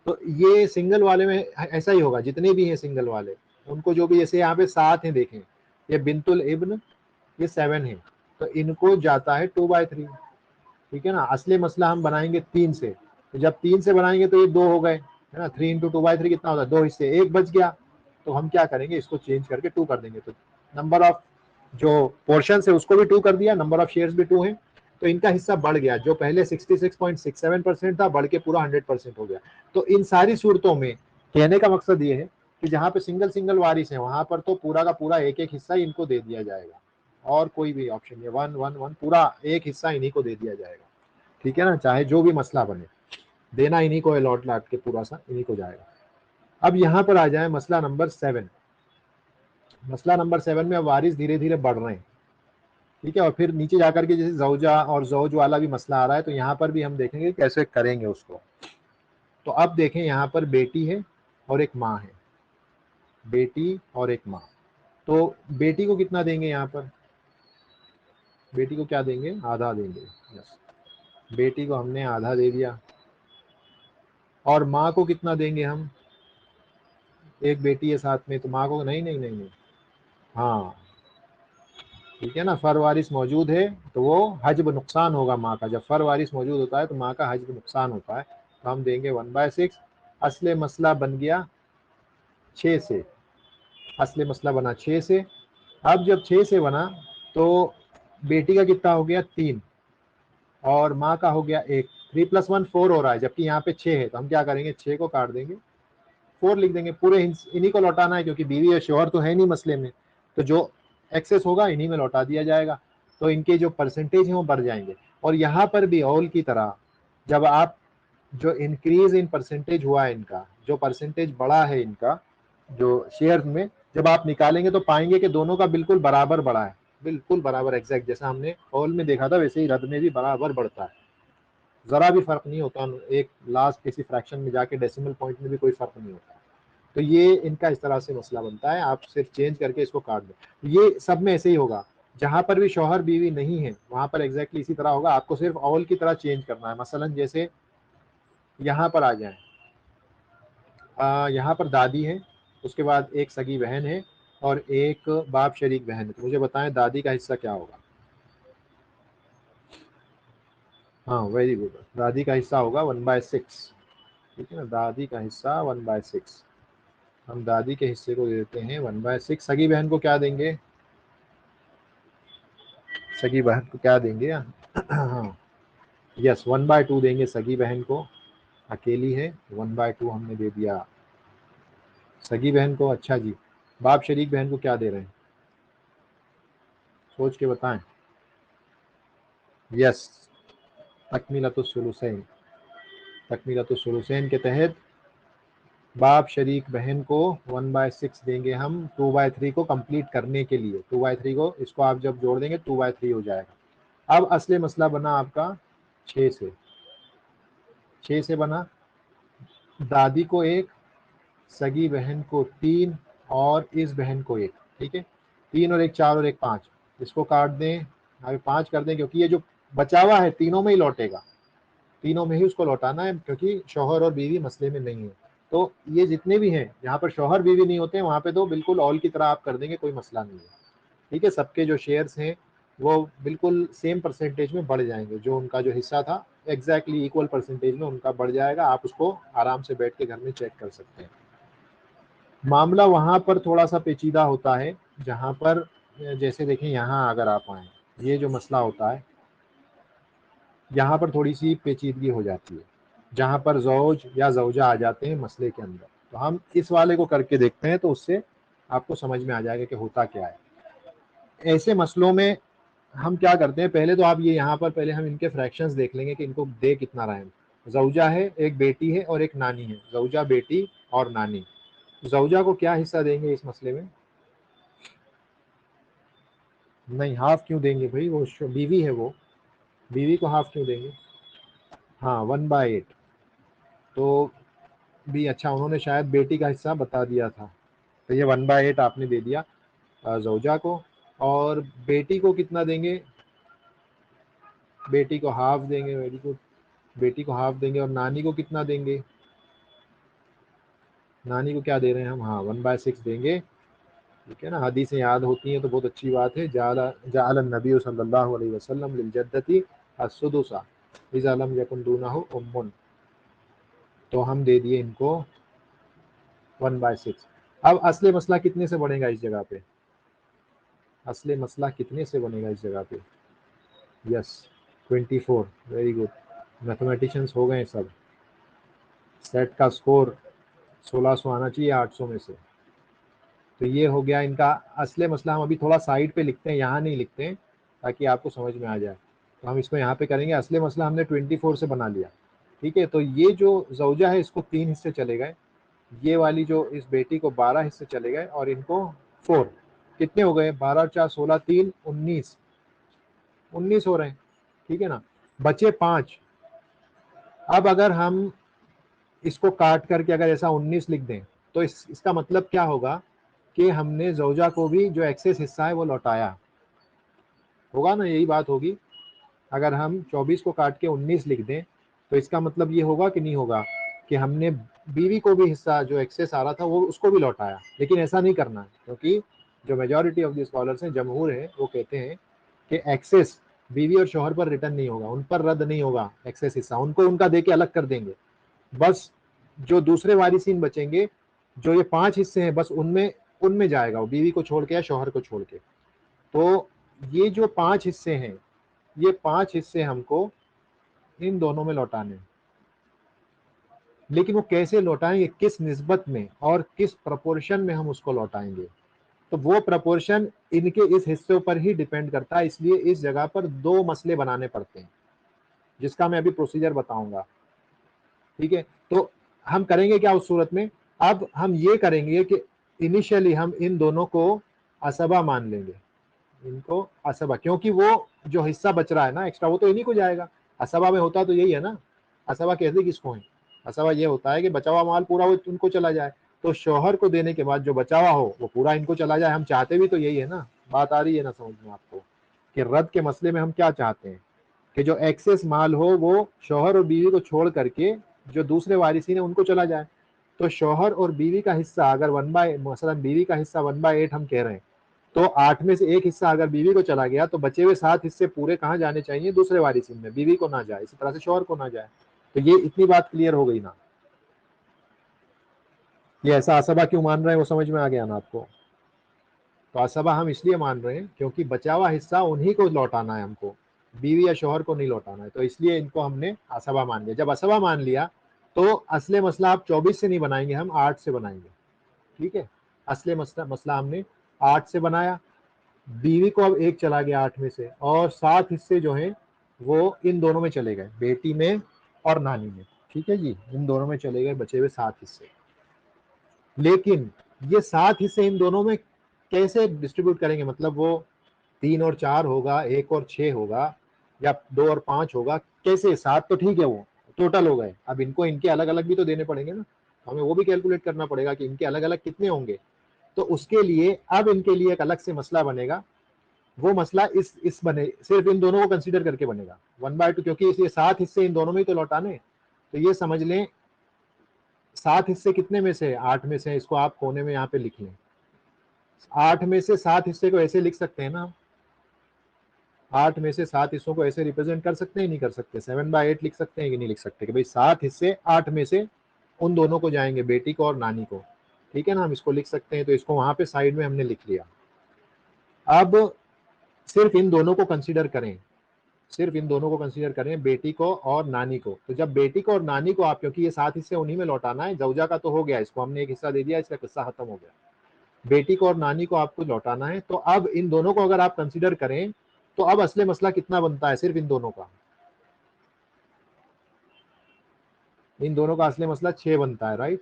तो ये सिंगल वाले में ऐसा ही होगा, जितने भी हैं सिंगल वाले उनको जो भी, जैसे यहाँ पे 7 हैं देखें, ये बिंतुल इब्न, ये 7 है, तो इनको जाता है 2/3। ठीक है ना। असली मसला हम बनाएंगे 3 से, तो जब 3 से बनाएंगे तो ये 2 हो गए, है ना। 3 इंटू 2/3 कितना होता है, 2 हिस्से, एक बच गया, तो हम क्या करेंगे, इसको चेंज करके 2 कर देंगे। तो नंबर ऑफ जो पोर्शन है उसको भी 2 कर दिया, नंबर ऑफ शेयर्स भी 2 है, तो इनका हिस्सा बढ़ गया। जो पहले 66.67% था बढ़ के पूरा 100% हो गया। तो इन सारी सूरतों में कहने का मकसद ये है कि जहाँ पे सिंगल सिंगल वारिस है वहां पर तो पूरा का पूरा एक एक हिस्सा इनको दे दिया जाएगा, और कोई भी ऑप्शन ये 1-1-1 पूरा एक हिस्सा इन्हीं को दे दिया जाएगा। ठीक है ना, चाहे जो भी मसला बने, देना इन्हीं को है, लौट लाट के पूरा सा इन्हीं को जाएगा। अब यहाँ पर आ जाए मसला नंबर 7। मसला नंबर 7 में अब वारिस धीरे धीरे बढ़ रहे हैं। ठीक है, और फिर नीचे जाकर के जैसे जौजा और जौज वाला भी मसला आ रहा है, तो यहाँ पर भी हम देखेंगे कैसे करेंगे उसको। तो अब देखें, यहाँ पर बेटी है और एक माँ है, बेटी और एक माँ। तो बेटी को कितना देंगे यहाँ पर, बेटी को क्या देंगे, आधा देंगे। यस, बेटी को हमने आधा दे दिया। और माँ को कितना देंगे हम, एक बेटी है साथ में तो माँ को नहीं नहीं नहीं नहीं, हाँ ठीक है ना, फर वारिस मौजूद है तो वो हजब नुकसान होगा माँ का। जब फर वारिस मौजूद होता है तो माँ का हजब नुकसान होता है, तो हम देंगे 1/6। असले मसला बन गया 6 से, असले मसला बना 6 से। अब जब 6 से बना तो बेटी का कितना हो गया 3 और माँ का हो गया 1, 3+1 4 हो रहा है, जबकि यहाँ पे 6 है, तो हम क्या करेंगे 6 को काट देंगे, 4 लिख देंगे। पूरे इन्हीं को लौटाना है क्योंकि बीवी और शोहर तो है नहीं मसले में, तो जो एक्सेस होगा इन्हीं में लौटा दिया जाएगा, तो इनके जो परसेंटेज हैं वो बढ़ जाएंगे। और यहाँ पर भी ऑल की तरह जब आप जो इंक्रीज इन परसेंटेज हुआ है इनका, जो परसेंटेज बढ़ा है इनका जो शेयर में, जब आप निकालेंगे तो पाएंगे कि दोनों का बिल्कुल बराबर बढ़ा है, बिल्कुल बराबर एग्जैक्ट, जैसा हमने ऑल में देखा था वैसे ही रद में भी बराबर बढ़ता है, जरा भी फर्क नहीं होता, एक लास्ट किसी फ्रैक्शन में जाके डेसिमल पॉइंट में भी कोई फर्क नहीं होता। तो ये इनका इस तरह से मसला बनता है, आप सिर्फ चेंज करके इसको काट दो। ये सब में ऐसे ही होगा, जहां पर भी शौहर बीवी नहीं है वहां पर एग्जैक्टली इसी तरह होगा, आपको सिर्फ ऑल की तरह चेंज करना है। मसलन जैसे यहाँ पर आ जाए, यहाँ पर दादी है, उसके बाद एक सगी बहन है और एक बाप शरीक बहन है, तो मुझे बताएं दादी का हिस्सा क्या होगा। हाँ वेरी गुड, दादी का हिस्सा होगा 1/6, ठीक है ना, दादी का हिस्सा 1/6। हम दादी के हिस्से को देते हैं 1/6। सगी बहन को क्या देंगे, सगी बहन को क्या देंगे हाँ यस 1/2 देंगे सगी बहन को, अकेली है 1/2 हमने दे दिया सगी बहन को। अच्छा जी, बाप शरीक बहन को क्या दे रहे हैं, सोच के बताएं। यस, तकमीलतुस्सुलुसैन, तकमीलतुस्सुलुसैन के तहत बाप शरीक बहन को 1/6 देंगे हम 2/3 को कंप्लीट करने के लिए। 2/3 को इसको आप जब जोड़ देंगे 2/3 हो जाएगा। अब असली मसला बना आपका 6 से, 6 से बना, दादी को 1, सगी बहन को 3 और इस बहन को 1, ठीक है, 3 और 1 4 और 1 5, इसको काट दें, यहाँ पे 5 कर दें क्योंकि ये जो बचा हुआ है तीनों में ही लौटेगा, तीनों में ही उसको लौटाना है क्योंकि शौहर और बीवी मसले में नहीं है। तो ये जितने भी हैं जहाँ पर शौहर बीवी नहीं होते हैं वहाँ पे तो बिल्कुल ऑल की तरह आप कर देंगे, कोई मसला नहीं है, ठीक है। सबके जो शेयर्स हैं वो बिल्कुल सेम परसेंटेज में बढ़ जाएंगे, जो उनका जो हिस्सा था एग्जैक्टली इक्वल परसेंटेज में उनका बढ़ जाएगा। आप उसको आराम से बैठ के घर में चेक कर सकते हैं। मामला वहाँ पर थोड़ा सा पेचीदा होता है जहाँ पर जैसे देखें यहाँ अगर आप आए, ये जो मसला होता है यहाँ पर थोड़ी सी पेचीदगी हो जाती है, जहाँ पर ज़ौज या ज़ौजा आ जाते हैं मसले के अंदर। तो हम इस वाले को करके देखते हैं तो उससे आपको समझ में आ जाएगा कि होता क्या है। ऐसे मसलों में हम क्या करते हैं, पहले तो आप ये यहाँ पर पहले हम इनके फ्रैक्शंस देख लेंगे कि इनको दे कितना रहे हैं। ज़ौजा है, एक बेटी है और एक नानी है, ज़ौजा बेटी और नानी। ज़ौजा को क्या हिस्सा देंगे इस मसले में, नहीं हाफ क्यों देंगे भाई, वो बीवी है, वो बीवी को हाफ क्यों देंगे, हाँ 1/8। तो भी अच्छा, उन्होंने शायद बेटी का हिस्सा बता दिया था, तो ये 1/8 आपने दे दिया ज़ौजा को। और बेटी को कितना देंगे, बेटी को हाफ देंगे, बेटी को, बेटी को हाफ देंगे। और नानी को कितना देंगे, नानी को क्या दे रहे हैं हम, हाँ 1/6 देंगे, ठीक है ना। हदीसें याद होती हैं तो बहुत अच्छी बात है। जाअल नबी सल्लल्लाहु अलैहि वसल्लम लिल जद्दती अस्सुदुसा इज़ा लम यकुन दूनहु उम्मुन, तो हम दे दिए इनको 1/6। अब असली मसला कितने से बढ़ेगा इस जगह पे, असली मसला कितने से बनेगा इस जगह पे, यस 24, वेरी गुड, मैथमेटिशियंस हो गए सब। सेट का स्कोर 1600 आना चाहिए 800 में से। तो ये हो गया इनका असली मसला। हम अभी थोड़ा साइड पे लिखते हैं, यहाँ नहीं लिखते हैं ताकि आपको समझ में आ जाए। तो हम इसको यहाँ पे करेंगे, असली मसला हमने 24 से बना लिया, ठीक है। तो ये जो ज़ौजा है इसको 3 हिस्से चले गए, ये वाली जो इस बेटी को 12 हिस्से चले गए और इनको 4, कितने हो गए, 12 4 16 3 19, 19 हो रहे हैं, ठीक है ना। बचे 5। अब अगर हम इसको काट करके अगर ऐसा 19 लिख दें तो इसका मतलब क्या होगा कि हमने ज़ौजा को भी जो एक्सेस हिस्सा है वो लौटाया, होगा ना, यही बात होगी। अगर हम 24 को काट के 19 लिख दें तो इसका मतलब ये होगा कि नहीं होगा कि हमने बीवी को भी हिस्सा जो एक्सेस आ रहा था वो उसको भी लौटाया। लेकिन ऐसा नहीं करना है, क्योंकि जो मेजॉरिटी ऑफ द स्कॉलर्स हैं, जमहूर हैं, वो कहते हैं कि एक्सेस बीवी और शौहर पर रिटर्न नहीं होगा, उन पर रद्द नहीं होगा एक्सेस हिस्सा, उनको उनका दे के अलग कर देंगे। बस जो दूसरे वारिसीन बचेंगे, जो ये 5 हिस्से हैं, बस उनमें उनमें जाएगा वो, बीवी को छोड़ के या शौहर को छोड़ के। तो ये जो 5 हिस्से हैं, ये 5 हिस्से हमको इन दोनों में लौटाने हैं। लेकिन वो कैसे लौटाएंगे, किस निस्बत में और किस प्रपोर्शन में हम उसको लौटाएंगे, तो वो प्रपोर्शन इनके इस हिस्सों पर ही डिपेंड करता है। इसलिए इस जगह पर 2 मसले बनाने पड़ते हैं, जिसका मैं अभी प्रोसीजर बताऊंगा। ठीक है, तो हम करेंगे क्या उस सूरत में, अब हम ये करेंगे कि इनिशियली हम इन दोनों को असबा मान लेंगे, इनको असबा, क्योंकि वो जो हिस्सा बच रहा है ना एक्स्ट्रा, वो तो इन्हीं को जाएगा। असबा में होता तो यही है ना, असबा कहते किसको है, असबा ये होता है कि बचा हुआ माल पूरा वो उनको चला जाए, तो शौहर को देने के बाद जो बचा हुआ हो वो पूरा इनको चला जाए। हम चाहते भी तो यही है ना, बात आ रही है ना समझ में आपको, कि रद्द के मसले में हम क्या चाहते हैं कि जो एक्सेस माल हो वो शौहर और बीवी को छोड़ करके जो दूसरे वारिसीन है उनको चला जाए। तो शौहर और बीवी का हिस्सा अगर 1/, मसलन बीवी का हिस्सा 1/8 हम कह रहे हैं, तो 8 में से एक हिस्सा अगर बीवी को चला गया तो बचे हुए 7 हिस्से पूरे कहाँ जाने चाहिए, दूसरे वारिसीन में, बीवी को ना जाए, इसी तरह से शौहर को ना जाए। तो ये इतनी बात क्लियर हो गई ना, ये ऐसा असबा क्यों मान रहे हैं वो समझ में आ गया ना आपको। तो असबा हम इसलिए मान रहे हैं क्योंकि बचा हुआ हिस्सा उन्हीं को लौटाना है हमको, बीवी या शौहर को नहीं लौटाना है, तो इसलिए इनको हमने असबा मान लिया। जब असबा मान लिया तो असले मसला आप 24 से नहीं बनाएंगे, हम 8 से बनाएंगे। ठीक है, असले मसला हमने 8 से बनाया। बीवी को अब एक चला गया 8 में से, और 7 हिस्से जो हैं वो इन दोनों में चले गए, बेटी में और नानी में। ठीक है जी, इन दोनों में चले गए बचे हुए 7 हिस्से। लेकिन ये 7 हिस्से इन दोनों में कैसे डिस्ट्रीब्यूट करेंगे, मतलब वो 3 और 4 होगा, 1 और 6 होगा, या 2 और 5 होगा, कैसे, 7 तो ठीक है वो टोटल हो गए, अब इनको इनके अलग अलग भी तो देने पड़ेंगे ना, हमें वो भी कैलकुलेट करना पड़ेगा कि इनके अलग अलग कितने होंगे। तो उसके लिए अब इनके लिए एक अलग से मसला बनेगा, वो मसला इस बने, सिर्फ इन दोनों को कंसीडर करके बनेगा 1/2, क्योंकि इसलिए 7 हिस्से इन दोनों में ही तो लौटाने। तो ये समझ लें 7 हिस्से कितने में से, 8 में से, इसको आप कोने में यहाँ पे लिख लें। 8 में से 7 हिस्से को ऐसे लिख सकते हैं ना, 8 में से 7 हिस्सों को ऐसे रिप्रेजेंट कर सकते हैं, नहीं कर सकते, 7/8 लिख सकते हैं कि नहीं लिख सकते, कि भाई 7 हिस्से 8 में से उन दोनों को जाएंगे, बेटी को और नानी को। ठीक है ना, हम इसको लिख सकते हैं, तो इसको वहां पे साइड में हमने लिख लिया। अब सिर्फ इन दोनों को कंसीडर करें, सिर्फ इन दोनों को कंसीडर करें, बेटी को और नानी को। तो जब बेटी को और नानी को आप, क्योंकि ये 7 हिस्से उन्हीं में लौटाना है, जौजा का तो हो गया, इसको हमने एक हिस्सा दे दिया, इसका किस्सा खत्म हो गया, बेटी को और नानी को आपको लौटाना है। तो अब इन दोनों को अगर आप कंसीडर करें तो अब असले मसला कितना बनता है, सिर्फ इन दोनों का, इन दोनों का असले मसला 6 बनता है, राइट।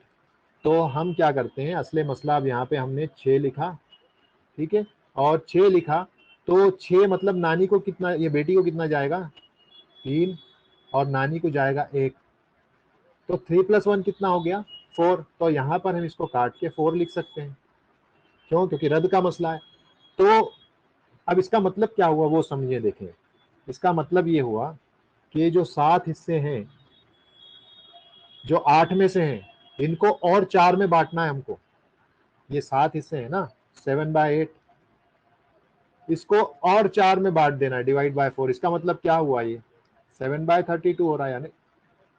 तो हम क्या करते हैं, असले मसला अब यहाँ पे हमने 6 लिखा, ठीक है, और 6 लिखा, तो 6 मतलब नानी को कितना, ये बेटी को कितना जाएगा 3, और नानी को जाएगा 1, तो 3 + 1 कितना हो गया 4। तो यहाँ पर हम इसको काट के 4 लिख सकते हैं, क्यों, क्योंकि रद्द का मसला है। तो अब इसका मतलब क्या हुआ वो समझिए, देखें, इसका मतलब ये हुआ कि जो 7 हिस्से हैं जो 8 में से हैं, इनको और 4 में बांटना है हमको। ये 7 हिस्से हैं ना, 7/8, इसको और 4 में बांट देना है, /4। इसका मतलब क्या हुआ, ये 7/32 हो रहा है, यानी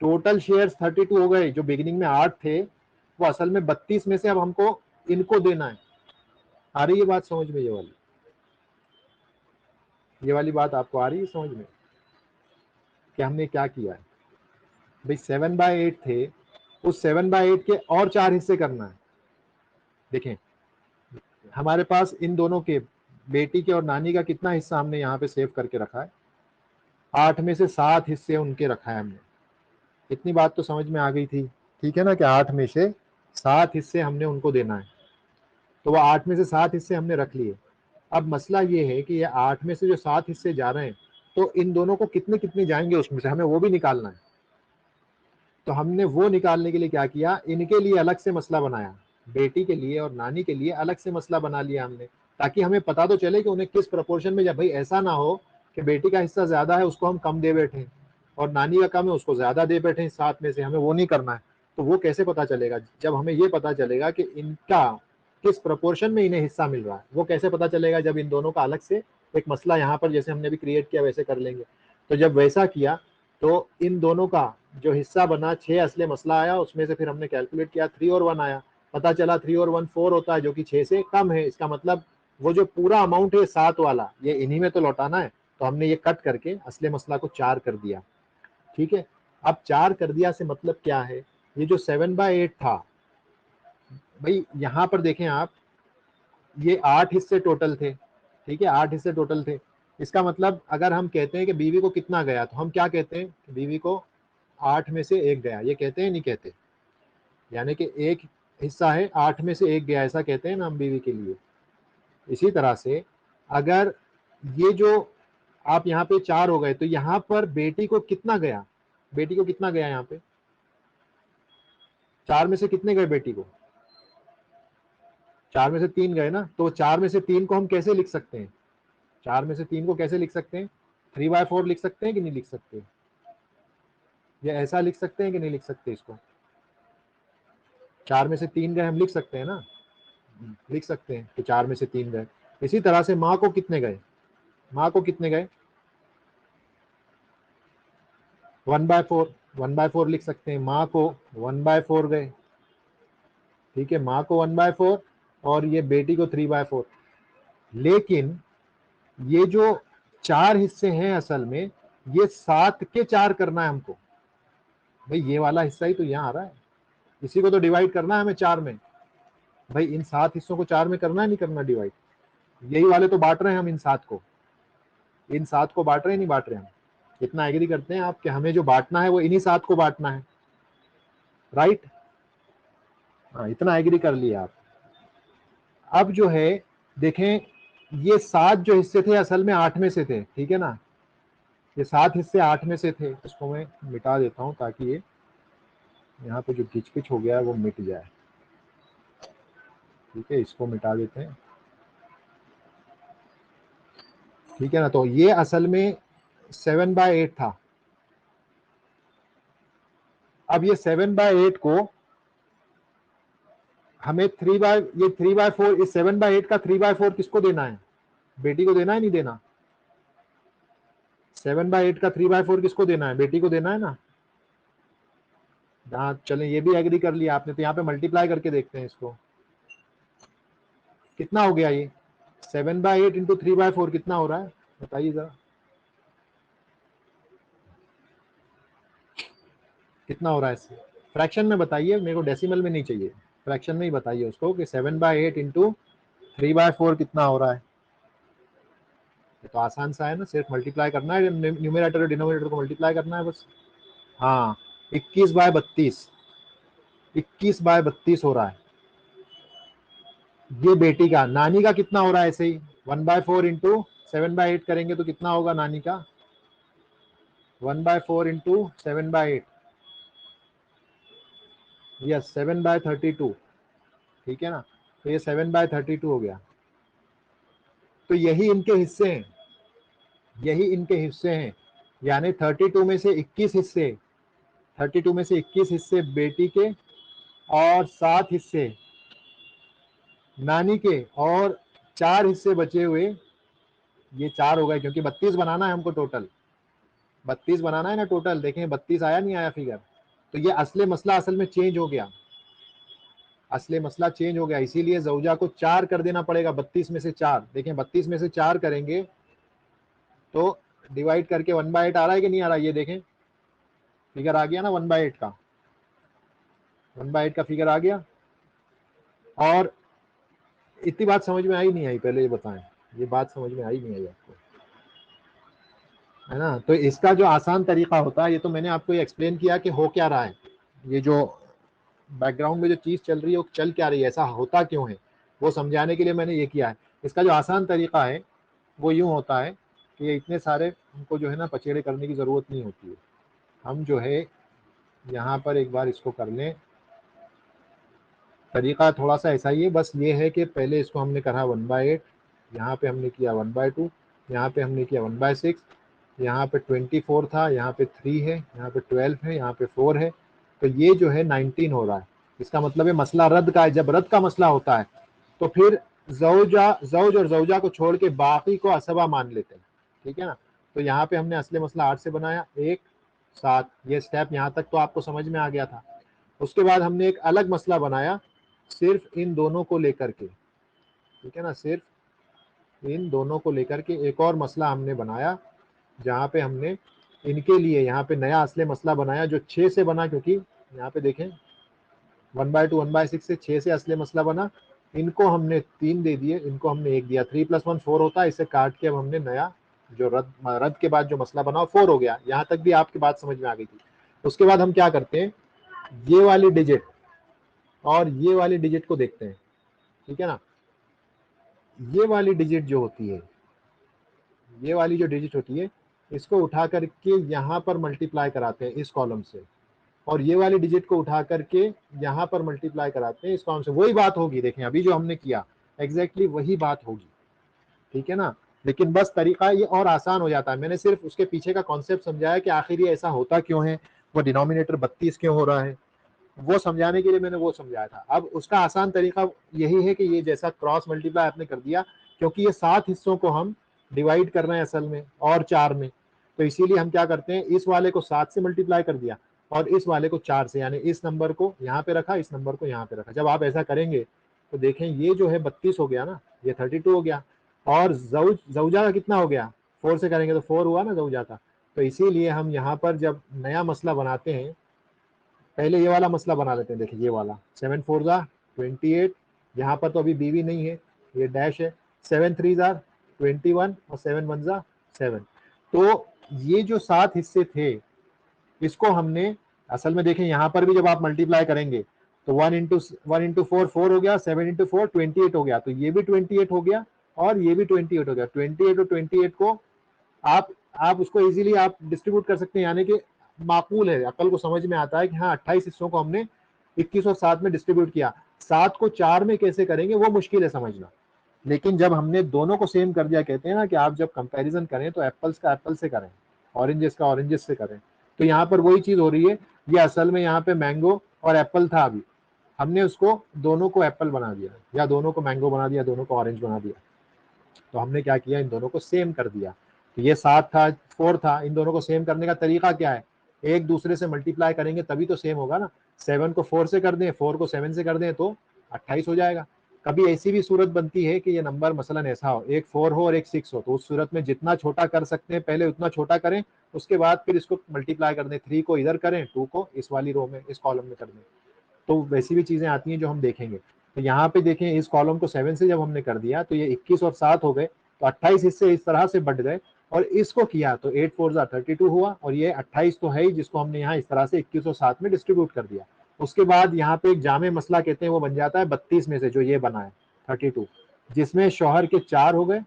टोटल शेयर्स 32 हो गए। जो बिगिनिंग में 8 थे वो असल में 32 में से अब हमको इनको देना है। आ रही है बात समझ में, ये वाली बात आपको आ रही है समझ में कि हमने क्या किया है। भाई 7/8 थे, उस 7/8 के और 4 हिस्से करना है। देखें हमारे पास इन दोनों के, बेटी के और नानी का कितना हिस्सा हमने यहाँ पे सेव करके रखा है, 8 में से 7 हिस्से उनके रखा है हमने। इतनी बात तो समझ में आ गई थी, ठीक है ना, कि 8 में से 7 हिस्से हमने उनको देना है। तो वो 8 में से 7 हिस्से हमने रख लिए। अब मसला ये है कि ये 8 में से जो 7 हिस्से जा रहे हैं, तो इन दोनों को कितने कितने जाएंगे उसमें से, हमें वो भी निकालना है। तो हमने वो निकालने के लिए क्या किया, इनके लिए अलग से मसला बनाया, बेटी के लिए और नानी के लिए अलग से मसला बना लिया हमने। ताकि हमें पता तो चले कि उन्हें किस प्रपोर्शन में, जब भाई ऐसा ना हो कि बेटी का हिस्सा ज्यादा है उसको हम कम दे बैठे और नानी का कम है उसको ज्यादा दे बैठे साथ में से, हमें वो नहीं करना है। तो वो कैसे पता चलेगा? जब हमें ये पता चलेगा कि इनका किस प्रपोर्शन में इन्हें हिस्सा मिल रहा है। वो कैसे पता चलेगा? जब इन दोनों का अलग से एक मसला यहाँ पर जैसे हमने भी क्रिएट किया वैसे कर लेंगे। तो जब वैसा किया तो इन दोनों का जो हिस्सा बना 6 असले मसला आया, उसमें से फिर हमने कैलकुलेट किया 3 और 1 आया, पता चला 3 और 1 4 होता है जो कि 6 से कम है। इसका मतलब वो जो पूरा अमाउंट है 7 वाला ये इन्हीं में तो लौटाना है, तो हमने ये कट करके असले मसला को 4 कर दिया। ठीक है, अब 4 कर दिया से मतलब क्या है? ये जो 7/8 था भाई, यहां पर देखें आप, ये 8 हिस्से टोटल थे। ठीक है, 8 हिस्से टोटल थे। इसका मतलब अगर हम कहते हैं कि बीवी को कितना गया, तो हम क्या कहते हैं? बीवी को 8 में से 1 गया, ये कहते हैं नहीं कहते? यानी कि एक हिस्सा है 8 में से 1 गया, ऐसा कहते हैं ना हम बीवी के लिए। इसी तरह से अगर ये जो आप यहाँ पे 4 हो गए, तो यहाँ पर बेटी को कितना गया? बेटी को कितना गया यहाँ पे? 4 में से कितने गए बेटी को? 4 में से 3 गए ना। तो 4 में से 3 को हम कैसे लिख सकते हैं? 4 में से 3 को कैसे लिख सकते हैं? 3/4 लिख सकते हैं कि नहीं लिख सकते? या ऐसा लिख सकते हैं कि नहीं लिख सकते? इसको 4 में से 3 गए हम लिख सकते हैं ना, लिख सकते हैं कि 4 में से 3 गए। इसी तरह से माँ को कितने गए? माँ को कितने गए? 1/4, 1/4 लिख सकते हैं। माँ को 1/4 गए। ठीक है, माँ को 1/4 और ये बेटी को 3/4। लेकिन ये जो 4 हिस्से हैं असल में ये 7 के 4 करना है हमको। भाई ये वाला हिस्सा ही तो यहाँ आ रहा है, इसी को तो डिवाइड करना है हमें 4 में। भाई इन 7 हिस्सों को 4 में करना है नहीं करना डिवाइड? यही वाले तो बांट रहे हैं हम इन 7 को। इन 7 को बांट रहे हैं नहीं बांट रहे हम? इतना एग्री करते हैं आप कि हमें जो बांटना है वो इन्हीं 7 को बांटना है, राइट? हाँ, इतना एग्री कर लिया आप। अब जो है देखें, ये 7 जो हिस्से थे असल में 8 में से थे। ठीक है ना, ये 7 हिस्से 8 में से थे। इसको मैं मिटा देता हूं ताकि ये यहाँ पे जो किचकिच हो गया है वो मिट जाए। ठीक है, इसको मिटा देते हैं। ठीक है ना, तो ये असल में 7/8 था। अब ये 7/8 को हमें 3/4, इस 7/8 का 3/4 किसको देना है? बेटी को देना है नहीं देना? 7/8 का 3/4 किसको देना है? बेटी को देना है ना। हाँ चलें, ये भी एग्री कर लिया आपने। तो यहाँ पे मल्टीप्लाई करके देखते हैं इसको, कितना हो गया ये 7/8 इंटू 3/4 कितना हो रहा है बताइए जरा, कितना हो रहा है इससे? फ्रैक्शन में बताइए, मेरे को डेसिमल में नहीं चाहिए, फ्रैक्शन में ही बताइए उसको कि 7/8 इंटू 3/4 कितना हो रहा है। ये तो आसान सा है ना, सिर्फ मल्टीप्लाई करना है, न्यूमरेटर और डिनोमिनेटर को मल्टीप्लाई करना है बस। हाँ, 21/32, 21/32 हो रहा है। ये बेटी का। नानी का कितना हो रहा है ऐसे ही? 1/4 इंटू 7/8 करेंगे तो कितना होगा नानी का? 1/4 इंटू 7/8, यस 7/32। ठीक है ना, तो ये 7/32 हो गया। तो यही इनके हिस्से हैं, यही इनके हिस्से हैं। यानी 32 में से 21 हिस्से, 32 में से 21 हिस्से बेटी के और 7 हिस्से नानी के और 4 हिस्से बचे हुए, ये 4 हो गए क्योंकि 32 बनाना है हमको टोटल, 32 बनाना है ना टोटल। देखें 32 आया नहीं आया फिगर? तो ये असले मसला असल में चेंज हो गया, असले मसला चेंज हो गया। इसीलिए जौजा को 4 कर देना पड़ेगा 32 में से 4। देखें 32 में से 4 करेंगे तो डिवाइड करके 1/8 आ रहा है कि नहीं आ रहा है? ये देखें फिगर आ गया ना 1/8 का, 1/8 का फिगर आ गया। और इतनी बात समझ में आई नहीं आई पहले ये बताएं, ये बात समझ में आई नहीं आई आपको, है ना? तो इसका जो आसान तरीका होता है, ये तो मैंने आपको ये एक्सप्लेन किया कि हो क्या रहा है, ये जो बैकग्राउंड में जो चीज चल रही है वो चल क्या रही है, ऐसा होता क्यों है, वो समझाने के लिए मैंने ये किया है। इसका जो आसान तरीका है वो यूं होता है कि इतने सारे हमको जो है ना पचेड़े करने की जरूरत नहीं होती है। हम जो है यहाँ पर एक बार इसको कर लें, तरीका थोड़ा सा ऐसा ही है, बस ये है कि पहले इसको हमने करा 1/8, यहाँ पे हमने किया 1/2, यहाँ पे हमने किया 1/6, यहाँ पे 24 था, यहाँ पे 3 है, यहाँ पे 12 है, यहाँ पे 4 है, तो ये जो है 19 हो रहा है। इसका मतलब है मसला रद्द का है। जब रद्द का मसला होता है तो फिर जौज और जौजा को छोड़ के बाकी को असबा मान लेते हैं, ठीक है ना। तो यहाँ पे हमने असली मसला 8 से बनाया, 1 7, ये स्टेप यहाँ तक तो आपको समझ में आ गया था। उसके बाद हमने एक अलग मसला बनाया सिर्फ इन दोनों को लेकर के, ठीक है ना, सिर्फ इन दोनों को लेकर के एक और मसला हमने बनाया, जहाँ पे हमने इनके लिए यहाँ पे नया असली मसला बनाया जो 6 से बना, क्योंकि यहाँ पे देखें 1/2 1/6 से 6 से असली मसला बना। इनको हमने 3 दे दिए, इनको हमने 1 दिया, 3 + 1 4 होता है। इसे काट के अब हमने नया जो रद्द के बाद जो मसला बना 4 हो गया। यहाँ तक भी आपकी बात समझ में आ गई थी। उसके बाद हम क्या करते हैं, ये वाली डिजिट और ये वाली डिजिट को देखते हैं, ठीक है ना। ये वाली डिजिट जो होती है, ये वाली जो डिजिट होती है, इसको उठा करके यहाँ पर मल्टीप्लाई कराते हैं इस कॉलम से, और ये वाली डिजिट को उठा करके यहाँ पर मल्टीप्लाई कराते हैं इस कॉलम से। वही बात होगी, देखें अभी जो हमने किया एग्जैक्टली वही बात होगी, ठीक है ना। लेकिन बस तरीका ये और आसान हो जाता है। मैंने सिर्फ उसके पीछे का कॉन्सेप्ट समझाया कि आखिर ये ऐसा होता क्यों है, वो डिनोमिनेटर 32 क्यों हो रहा है, वो समझाने के लिए मैंने वो समझाया था। अब उसका आसान तरीका यही है कि ये जैसा क्रॉस मल्टीप्लाई आपने कर दिया, क्योंकि ये 7 हिस्सों को हम डिवाइड कर रहे हैं असल में और 4 में, तो इसीलिए हम क्या करते हैं, इस वाले को 7 से मल्टीप्लाई कर दिया और इस वाले को 4 से, यानी इस नंबर को यहाँ पे रखा, इस नंबर को यहाँ पे रखा। जब आप ऐसा करेंगे तो देखें ये जो है 32 हो गया ना, ये 32 हो गया, और जौजा का कितना हो गया, 4 से करेंगे तो 4 हुआ ना जौजा का। तो इसीलिए हम यहाँ पर जब नया मसला बनाते हैं, पहले ये वाला मसला बना लेते हैं। देखिए ये वाला 7 4 ज़ा 28, यहाँ पर तो अभी बीवी नहीं है, ये डैश है। 7 3 ज़ा 21 और 7 1 ज़ा 7। तो ये जो 7 हिस्से थे, इसको हमने असल में देखें यहाँ पर भी जब आप मल्टीप्लाई करेंगे तो 1 × 4 4 हो गया, 7 × 4 28 हो गया, तो ये भी 28 हो गया और ये भी 28 हो गया। 28 और 28 को आप उसको इजीली आप डिस्ट्रीब्यूट कर सकते हैं, यानी कि माकूल है, अकल को समझ में आता है कि हाँ 28 हिस्सों को हमने 21 और 7 में डिस्ट्रीब्यूट किया। 7 को 4 में कैसे करेंगे वो मुश्किल है समझना, लेकिन जब हमने दोनों को सेम कर दिया, कहते हैं ना कि आप जब कंपैरिजन करें तो एप्पल्स का एप्पल से करें, ऑरेंजेस का ऑरेंजेस से करें। तो यहाँ पर वही चीज हो रही है। ये असल में यहाँ पे मैंगो और एप्पल था, अभी हमने उसको दोनों को एप्पल बना दिया, या दोनों को मैंगो बना दिया, दोनों को ऑरेंज बना दिया। तो हमने क्या किया, इन दोनों को सेम कर दिया। तो ये 7 था 4 था, इन दोनों को सेम करने का तरीका क्या है, एक दूसरे से मल्टीप्लाई करेंगे तभी तो सेम होगा ना। 7 को 4 से कर दें, 4 को 7 से कर दें तो 28 हो जाएगा। कभी ऐसी भी सूरत बनती है कि ये नंबर मसलन ऐसा हो, एक 4 हो और एक 6 हो, तो उस सूरत में जितना छोटा कर सकते हैं पहले उतना छोटा करें, उसके बाद फिर इसको मल्टीप्लाई कर दें, 3 को इधर करें, 2 को इस वाली रो में, इस कॉलम में कर दें। तो वैसी भी चीजें आती हैं जो हम देखेंगे। तो यहाँ पे देखें, इस कॉलम को 7 से जब हमने कर दिया तो ये 21 और 7 हो गए, तो 28 हिस्से इस तरह से बढ़ गए, और इसको किया तो 8 4 ज़ा 32 हुआ, और ये 28 तो है ही जिसको हमने यहाँ इस तरह से 21 और 7 में डिस्ट्रीब्यूट कर दिया। उसके बाद यहाँ पे एक जामे मसला कहते हैं, वो बन जाता है 32 में से जो ये बना है 32, जिसमें शौहर के 4 हो गए,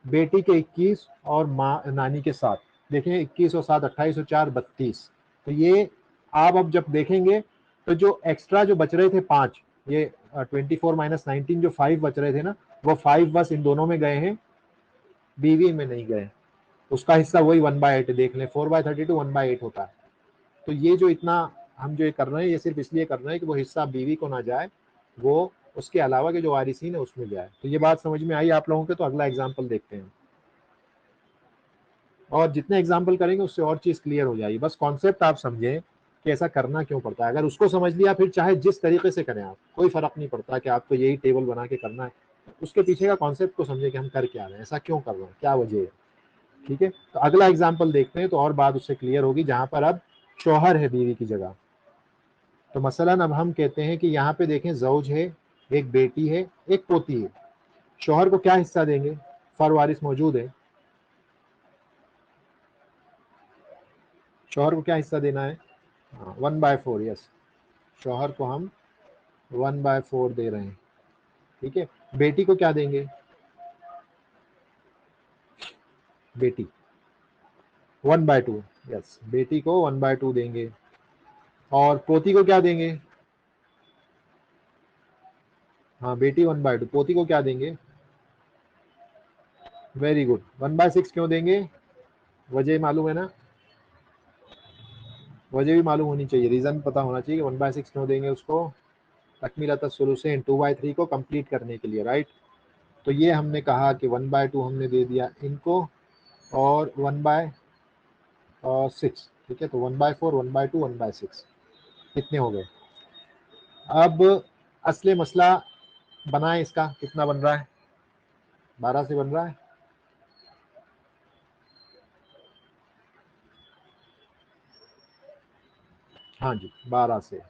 बेटी के 21 और माँ नानी के 7। देखें 21 और 7 28 और 4 32। तो ये आप अब जब देखेंगे तो जो एक्स्ट्रा जो बच रहे थे 5, ये 24 - 19 जो 5 बच रहे थे ना, वो 5 बस इन दोनों में गए हैं, बीवी में नहीं गए। उसका हिस्सा वही 1/8 देख लें, 4/32 1/8 होता है। तो ये जो इतना हम जो ये कर रहे हैं, ये सिर्फ इसलिए कर रहे हैं कि वो हिस्सा बीवी को ना जाए, वो उसके अलावा के जो वारिसीन है उसमें जाए। तो ये बात समझ में आई आप लोगों के। तो अगला एग्जाम्पल देखते हैं, और जितने एग्जाम्पल करेंगे उससे और चीज क्लियर हो जाएगी। बस कॉन्सेप्ट आप समझें कि ऐसा करना क्यों पड़ता है। अगर उसको समझ लिया, फिर चाहे जिस तरीके से करें आप, कोई फर्क नहीं पड़ता कि आपको यही टेबल बना के करना है। उसके पीछे का कॉन्सेप्ट को समझे कि हम कर क्या रहे हैं, ऐसा क्यों कर रहे हैं, क्या वजह है। ठीक है, तो अगला एग्जाम्पल देखते हैं तो और बात उससे क्लियर होगी, जहां पर अब शौहर है बीवी की जगह। तो मसलन अब हम कहते हैं कि यहाँ पे देखें, जौज है, एक बेटी है, एक पोती है। शौहर को क्या हिस्सा देंगे, फर वारिस मौजूद है, शौहर को क्या हिस्सा देना है, 1/4। यस, शौहर को हम 1/4 दे रहे हैं। ठीक है, बेटी को क्या देंगे, बेटी 1/2। यस, बेटी को 1/2 देंगे। और पोती को क्या देंगे, हाँ बेटी 1/2, पोती को क्या देंगे? वेरी गुड, 1/6 क्यों देंगे? वजह मालूम है ना? वजह भी मालूम होनी चाहिए, रीजन पता होना चाहिए 1/6 क्यों देंगे उसको। तकमीलत सोल्यूशन 2/3 को कंप्लीट करने के लिए, राइट। तो ये हमने कहा कि 1/2 हमने दे दिया इनको और 1/6, ठीक है। तो 1/4, 1/2, 1/6 कितने हो गए? अब असली मसला बनाए, इसका कितना बन रहा है? 12 से बन रहा है। हाँ जी 12 से,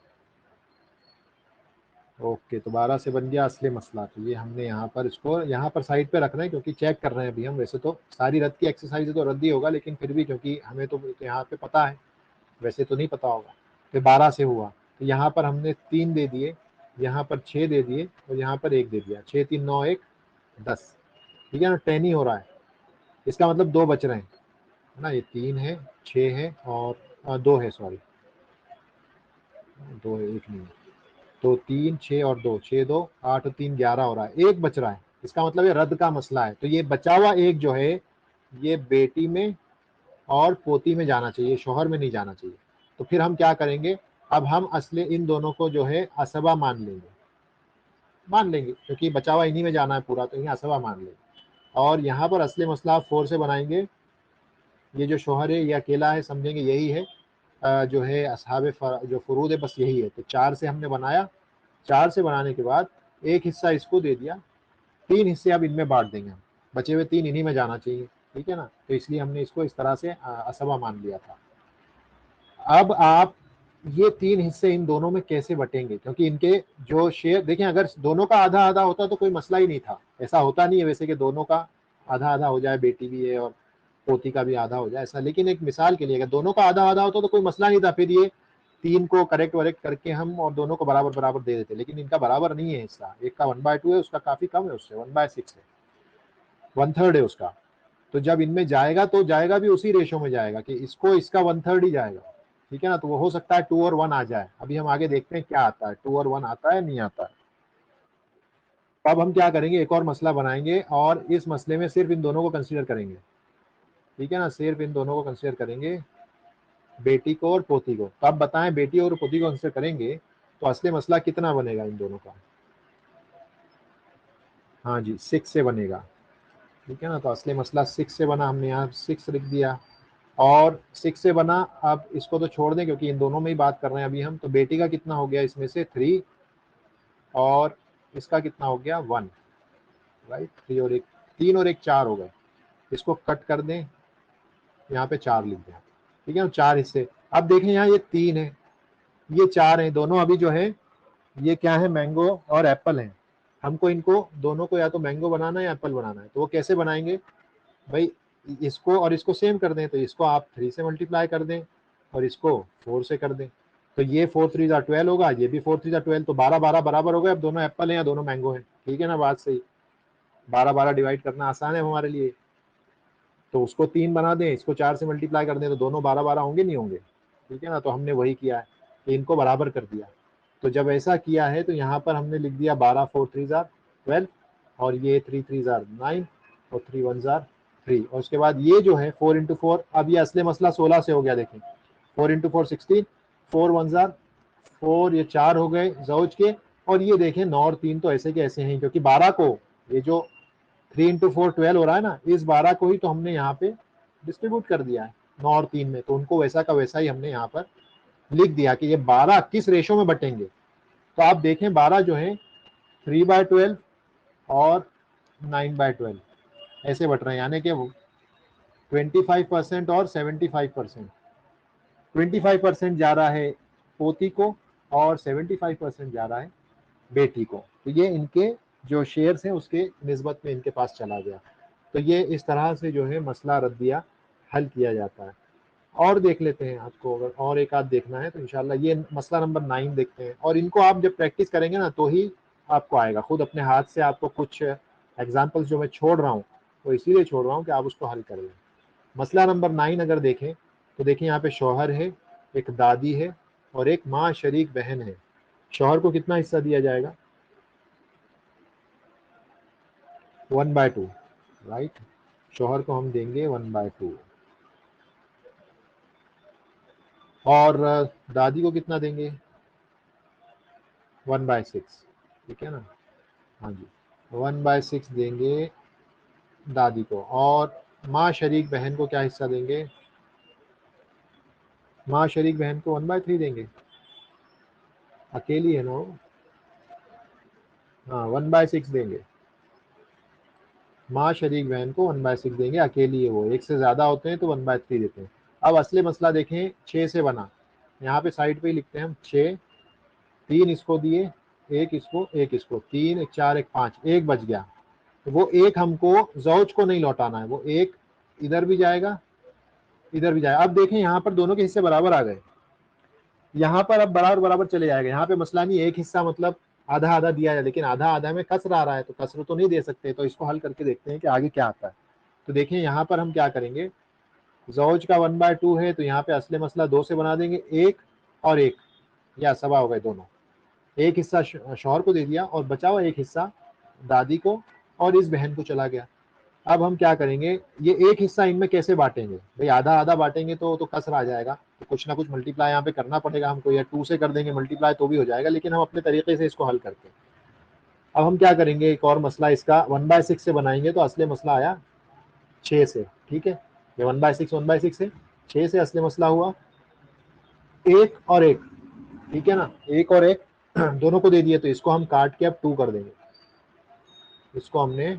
ओके। तो 12 से बन गया असली मसला। तो ये हमने यहाँ पर इसको यहाँ पर साइड पे रखना है क्योंकि चेक कर रहे हैं अभी हम। वैसे तो सारी रद्द की एक्सरसाइज तो रद्द ही होगा, लेकिन फिर भी क्योंकि हमें तो यहाँ पे पता है, वैसे तो नहीं पता होगा। तो 12 से हुआ, तो यहाँ पर हमने 3 दे दिए, यहाँ पर 6 दे दिए और यहाँ पर 1 दे दिया। 6 3 9 1 10, ठीक है ना। 10 ही हो रहा है, इसका मतलब 2 बच रहे हैं, है ना। ये 3 है, 6 है और 2 है, सॉरी 2 है, 1 नहीं है। तो 3 6 और 2, 6 2 8 और 3 11 हो रहा है, 1 बच रहा है। इसका मतलब ये रद्द का मसला है। तो ये बचा हुआ 1 जो है ये बेटी में और पोती में जाना चाहिए, शोहर में नहीं जाना चाहिए। तो फिर हम क्या करेंगे, अब हम असले इन दोनों को जो है असबा मान लेंगे क्योंकि बचा हुआ इन्हीं में जाना है पूरा, तो इन्हें असबा मान लेंगे। और यहाँ पर असली मसला आप 4 से बनाएंगे। ये जो शोहर है ये अकेला है, समझेंगे यही है जो है असहाब जो फुरूद है, बस यही है। तो 4 से हमने बनाया, 4 से बनाने के बाद एक हिस्सा इसको दे दिया, 3 हिस्से अब इनमें बांट देंगे हम, बचे हुए 3 इन्हीं में जाना चाहिए, ठीक है ना। तो इसलिए हमने इसको इस तरह से असबा मान लिया था। अब आप ये 3 हिस्से इन दोनों में कैसे बटेंगे, क्योंकि इनके जो शेयर देखें, अगर दोनों का आधा आधा होता तो कोई मसला ही नहीं था। ऐसा होता नहीं है वैसे कि दोनों का आधा आधा हो जाए, बेटी भी है और पोती का भी आधा हो जाए ऐसा, लेकिन एक मिसाल के लिए अगर दोनों का आधा आधा होता तो कोई मसला नहीं था। फिर ये 3 को करेक्ट वरेक्ट करके हम और दोनों को बराबर बराबर दे देते, लेकिन इनका बराबर नहीं है हिस्सा। एक का 1/2 है, उसका काफी कम है, उससे 1/6 है, 1/3 है उसका। तो जब इनमें जाएगा तो जाएगा भी उसी रेशो में जाएगा कि इसको इसका 1/3 ही जाएगा, ठीक है ना। तो वो हो सकता है 2 और 1 आ जाए। अभी हम आगे देखते हैं क्या आता है, 2 और 1 आता है नहीं आता है। तो अब हम क्या करेंगे, एक और मसला बनाएंगे और इस मसले में सिर्फ इन दोनों को कंसीडर करेंगे, ठीक है ना। सिर्फ इन दोनों को कंसीडर करेंगे, बेटी को और पोती को। तो अब बताएं, बेटी और पोती को कंसीडर करेंगे तो असली मसला कितना बनेगा इन दोनों का? हाँ जी 6 से बनेगा, ठीक है ना। तो असली मसला 6 से बना, हमने यहाँ 6 लिख दिया और 6 से बना। अब इसको तो छोड़ दें क्योंकि इन दोनों में ही बात कर रहे हैं अभी हम। तो बेटी का कितना हो गया इसमें से 3 और इसका कितना हो गया 1, राइट। 3 और 1, 3 और 1 4 हो गए। इसको कट कर दें, यहाँ पे 4 लिख दें, ठीक है ना। 4 हिस्से। अब देखें यहाँ ये 3 है, ये 4 है, दोनों अभी जो है ये क्या है, मैंगो और एप्पल है। हमको इनको दोनों को या तो मैंगो बनाना है या एप्पल बनाना है। तो वो कैसे बनाएंगे भाई, इसको और इसको सेम कर दें। तो इसको आप 3 से मल्टीप्लाई कर दें और इसको 4 से कर दें। तो ये 4 3 जा 12 होगा, ये भी 4 3 जा 12, तो 12 12 बराबर हो गए। अब दोनों एप्पल हैं या दोनों मैंगो हैं, ठीक है ना। बात सही, 12 12 डिवाइड करना आसान है हमारे लिए। तो उसको 3 बना दें, इसको 4 से मल्टीप्लाई कर दें, तो दोनों 12 12 होंगे नहीं होंगे, ठीक है ना। तो हमने वही किया है कि इनको बराबर कर दिया। तो जब ऐसा किया है तो यहाँ पर हमने लिख दिया 12 4 3 जार 12 और ये 3 3 जार 9 और 3 1 जार 3। और उसके बाद ये जो है 4 इंटू 4, अब ये असली मसला 16 से हो गया। देखें 4 इंटू 4 16, 4 1 जार 4, ये 4 हो गए जौज के। और ये देखें 9 और 3 तो ऐसे के ऐसे हैं, क्योंकि 12 को ये जो 3 इंटू 4 12 हो रहा है ना, इस 12 को ही तो हमने यहाँ पे डिस्ट्रीब्यूट कर दिया है 9 और 3 में। तो उनको वैसा का वैसा ही हमने यहाँ पर लिख दिया कि ये 12 किस रेशो में बटेंगे। तो आप देखें 12 जो है 3/12 और 9/12 ऐसे बट रहे हैं, यानी कि 25% और 75%। 25% जा रहा है पोती को और 75% जा रहा है बेटी को। तो ये इनके जो शेयर्स हैं उसके निस्बत में इनके पास चला गया। तो ये इस तरह से जो है मसला रद्दिया हल किया जाता है। और देख लेते हैं, आपको अगर और एक आध देखना है तो इंशाल्लाह ये मसला नंबर 9 देखते हैं। और इनको आप जब प्रैक्टिस करेंगे ना तो ही आपको आएगा, खुद अपने हाथ से आपको कुछ एग्जाम्पल्स जो मैं छोड़ रहा हूँ वो इसीलिए छोड़ रहा हूँ कि आप उसको हल कर लें। मसला नंबर 9 अगर देखें तो देखिए यहाँ पे शौहर है, एक दादी है और एक माँ शरीक बहन है। शौहर को कितना हिस्सा दिया जाएगा? 1/2, राइट। शौहर को हम देंगे 1/2 और दादी को कितना देंगे? 1/6, ठीक है ना। हाँ जी, 1/6 देंगे दादी को। और माँ शरीक बहन को क्या हिस्सा देंगे? माँ शरीक बहन को 1/3 देंगे, अकेली है ना वो। हाँ, 1/6 देंगे। माँ शरीक बहन को 1/6 देंगे, अकेली है वो। एक से ज्यादा होते हैं तो 1/3 देते हैं। अब असली मसला देखें, 6 से बना। यहाँ पे साइड पे ही लिखते हैं हम 6, 3 इसको दिए, एक इसको, एक इसको, 3 1 4 1 5, एक बच गया। तो वो एक हमको जौज को नहीं लौटाना है, वो एक इधर भी जाएगा, इधर भी जाएगा। अब देखें यहाँ पर दोनों के हिस्से बराबर आ गए, यहाँ पर अब बराबर बराबर चले जाएगा। यहाँ पे मसला नहीं, एक हिस्सा मतलब आधा आधा दिया है, लेकिन आधा आधा में कसर आ रहा है, तो कसर तो नहीं दे सकते। तो इसको हल करके देखते हैं कि आगे क्या आता है। तो देखें यहाँ पर हम क्या करेंगे, जौज का 1/2 है, तो यहाँ पे असली मसला 2 से बना देंगे, एक और एक, या सवा हो गए दोनों। एक हिस्सा शौहर को दे दिया और बचा हुआ एक हिस्सा दादी को और इस बहन को चला गया। अब हम क्या करेंगे, ये एक हिस्सा इनमें कैसे बांटेंगे भाई? आधा आधा बांटेंगे तो कसर आ जाएगा, तो कुछ ना कुछ मल्टीप्लाई यहाँ पे करना पड़ेगा हमको, या 2 से कर देंगे मल्टीप्लाई तो भी हो जाएगा, लेकिन हम अपने तरीके से इसको हल करते हैं। अब हम क्या करेंगे, एक और मसला इसका 1/6 से बनाएंगे, तो असली मसला आया 6 से, ठीक है। ये 1/6 है, 6 से असली मसला हुआ एक और एक, ठीक है ना, एक और एक दोनों को दे दिए, तो इसको हम काट के अब 2 कर देंगे। इसको हमने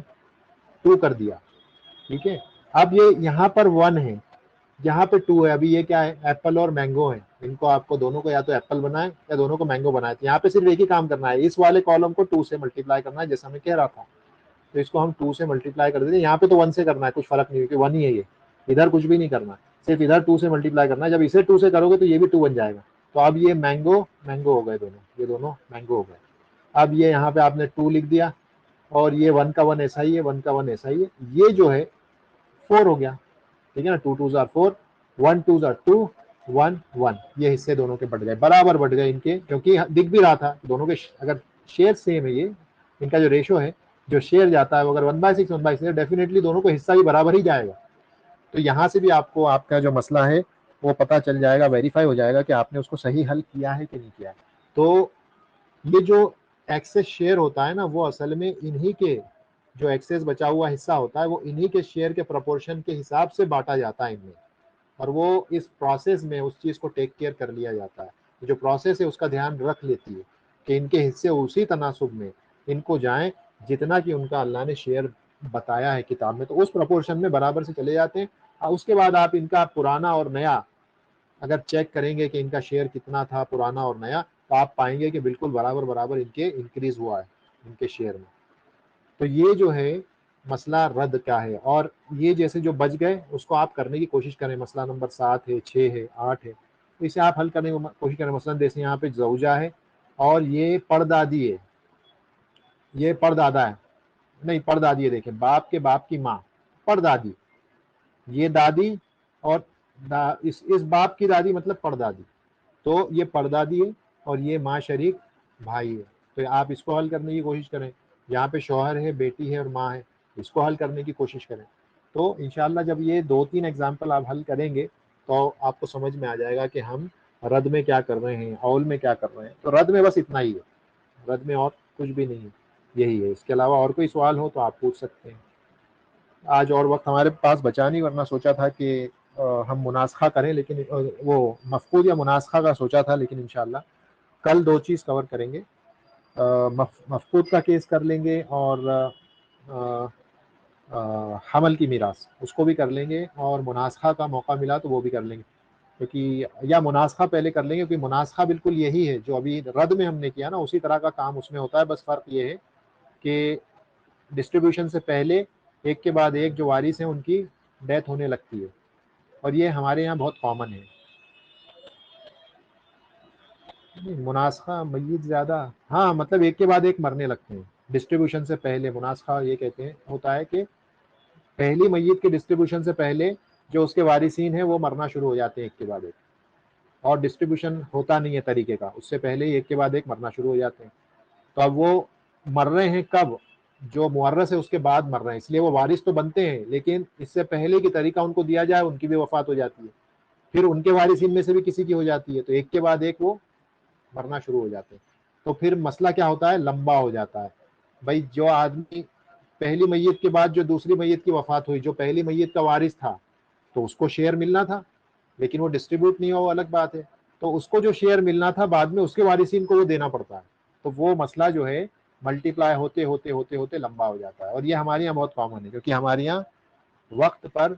2 कर दिया, ठीक है। अब ये यहाँ पर 1 है, यहाँ पे 2 है। अभी ये क्या है, एप्पल और मैंगो है। इनको आपको दोनों को या तो एप्पल बनाए या दोनों को मैंगो बनाए। तो यहाँ पे सिर्फ एक ही काम करना है, इस वाले कॉलम को 2 से मल्टीप्लाई करना है, जैसा मैं कह रहा था। तो इसको हम 2 से मल्टीप्लाई कर देते हैं। यहाँ पे तो 1 से करना है, कुछ फर्क नहीं, क्योंकि 1 ही है ये। इधर कुछ भी नहीं करना है, सिर्फ इधर 2 से मल्टीप्लाई करना है। जब इसे 2 से करोगे तो ये भी 2 बन जाएगा। तो अब ये मैंगो मैंगो हो गए दोनों, ये दोनों मैंगो हो गए। अब ये यहाँ पे आपने 2 लिख दिया, और ये 1 का 1 ऐसा ही है, 1 का 1 ऐसा ही है। ये जो है 4 हो गया, ठीक है ना। 2 2s are 4, 1 2s are 2, 1 1। ये हिस्से दोनों के बढ़ गए, बराबर बढ़ गए इनके, क्योंकि दिख भी रहा था दोनों के अगर शेयर सेम है, ये इनका जो रेशो है, जो शेयर जाता है वो अगर 1/6 1/6, डेफिनेटली दोनों को हिस्सा भी बराबर ही जाएगा। तो यहाँ से भी आपको आपका जो मसला है वो पता चल जाएगा, वेरीफाई हो जाएगा कि आपने उसको सही हल किया है कि नहीं किया है। तो ये जो एक्सेस शेयर होता है ना, वो असल में इन्हीं के, जो एक्सेस बचा हुआ हिस्सा होता है वो इन्हीं के शेयर के प्रोपोर्शन के हिसाब से बांटा जाता है इनमें, और वो इस प्रोसेस में उस चीज़ को टेक केयर कर लिया जाता है। जो प्रोसेस है उसका ध्यान रख लेती है कि इनके हिस्से उसी तनासुब में इनको जाएं जितना कि उनका अल्लाह ने शेयर बताया है किताब में, तो उस प्रोपोर्शन में बराबर से चले जाते हैं। और उसके बाद आप इनका पुराना और नया अगर चेक करेंगे कि इनका शेयर कितना था पुराना और नया, तो आप पाएंगे कि बिल्कुल बराबर बराबर इनके इंक्रीज हुआ है इनके शेयर में। तो ये जो है मसला रद्द का है, और ये जैसे जो बच गए उसको आप करने की कोशिश करें। मसला नंबर 7 है, 6 है, 8 है, तो इसे आप हल करने की कोशिश करें। मसलन जैसे यहाँ पे जौजा है और ये परदादी है, ये परदादा है, नहीं परदादी है। देखें, बाप के बाप की माँ परदादी, ये दादी, और इस बाप की दादी मतलब परदादी। तो ये परदादी है और ये माँ शरीक भाई है। तो आप इसको हल करने की कोशिश करें। यहाँ पे शौहर है, बेटी है और माँ है, इसको हल करने की कोशिश करें। तो इंशाल्लाह जब ये 2-3 एग्जाम्पल आप हल करेंगे तो आपको समझ में आ जाएगा कि हम रद में क्या कर रहे हैं, औल में क्या कर रहे हैं। तो रद में बस इतना ही है, रद में और कुछ भी नहीं है, यही है। इसके अलावा और कोई सवाल हो तो आप पूछ सकते हैं। आज और वक्त हमारे पास बचा नहीं, वरना सोचा था कि हम मुनासखा करें, लेकिन वो मफकूद या मुनासखा का सोचा था, लेकिन इंशाल्लाह कल 2 चीज़ कवर करेंगे। मफकूद का केस कर लेंगे और हमल की मीरास उसको भी कर लेंगे, और मुनासखा का मौका मिला तो वो भी कर लेंगे। क्योंकि या मुनासखा पहले कर लेंगे, क्योंकि मुनासखा बिल्कुल यही है जो अभी रद में हमने किया ना, उसी तरह का काम उसमें होता है। बस फ़र्क ये है कि डिस्ट्रीब्यूशन से पहले एक के बाद एक जो वारिस हैं उनकी डेथ होने लगती है, और ये हमारे यहाँ बहुत कॉमन है। मुनासखा मय्यत ज़्यादा, हाँ मतलब एक के बाद एक मरने लगते हैं डिस्ट्रीब्यूशन से पहले। मुनासखा ये कहते हैं होता है कि पहली मय्यत के डिस्ट्रीब्यूशन से पहले जो उसके वारिसीन हैं वो मरना शुरू हो जाते हैं एक के बाद एक, और डिस्ट्रीब्यूशन होता नहीं है तरीके का, उससे पहले ही एक के बाद एक मरना शुरू हो जाते हैं। तो अब वो मर रहे हैं कब, जो मुअर्रस है उसके बाद मर रहे हैं, इसलिए वो वारिस तो बनते हैं, लेकिन इससे पहले की तरीका उनको दिया जाए, उनकी भी वफात हो जाती है, फिर उनके वारिसिन में से भी किसी की हो जाती है, तो एक के बाद एक वो मरना शुरू हो जाते हैं। तो फिर मसला क्या होता है, लंबा हो जाता है। भाई जो आदमी पहली मैयत के बाद जो दूसरी मैयत की वफात हुई, जो पहली मैयत का वारिस था तो उसको शेयर मिलना था, लेकिन वो डिस्ट्रीब्यूट नहीं हुआ, वो अलग बात है। तो उसको जो शेयर मिलना था बाद में उसके वारिसिन को वो देना पड़ता है। तो वो मसला जो है मल्टीप्लाई होते होते होते होते लंबा हो जाता है। और ये हमारे यहाँ बहुत कॉमन है, क्योंकि हमारे यहाँ वक्त पर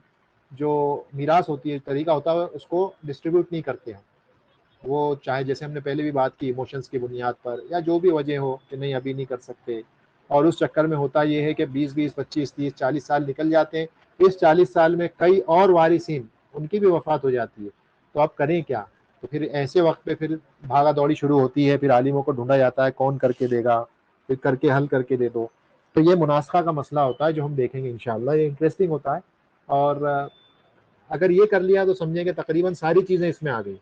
जो मीरास होती है, तरीका होता है, उसको डिस्ट्रीब्यूट नहीं करते हैं। वो चाहे जैसे हमने पहले भी बात की, इमोशंस की बुनियाद पर या जो भी वजह हो कि नहीं अभी नहीं कर सकते, और उस चक्कर में होता ये है कि 20-20, 25, 30, 40 साल निकल जाते हैं। इस 40 साल में कई और वारिसीन उनकी भी वफात हो जाती है, तो अब करें क्या। तो फिर ऐसे वक्त पे फिर भागा दौड़ी शुरू होती है, फिर आलिमों को ढूंढा जाता है कौन करके देगा, फिर करके हल करके दे दो। तो ये मुनासखा का मसला होता है जो हम देखेंगे इंशाल्लाह, ये इंटरेस्टिंग होता है। और अगर ये कर लिया तो समझेंगे तकरीबन सारी चीज़ें इसमें आ गई।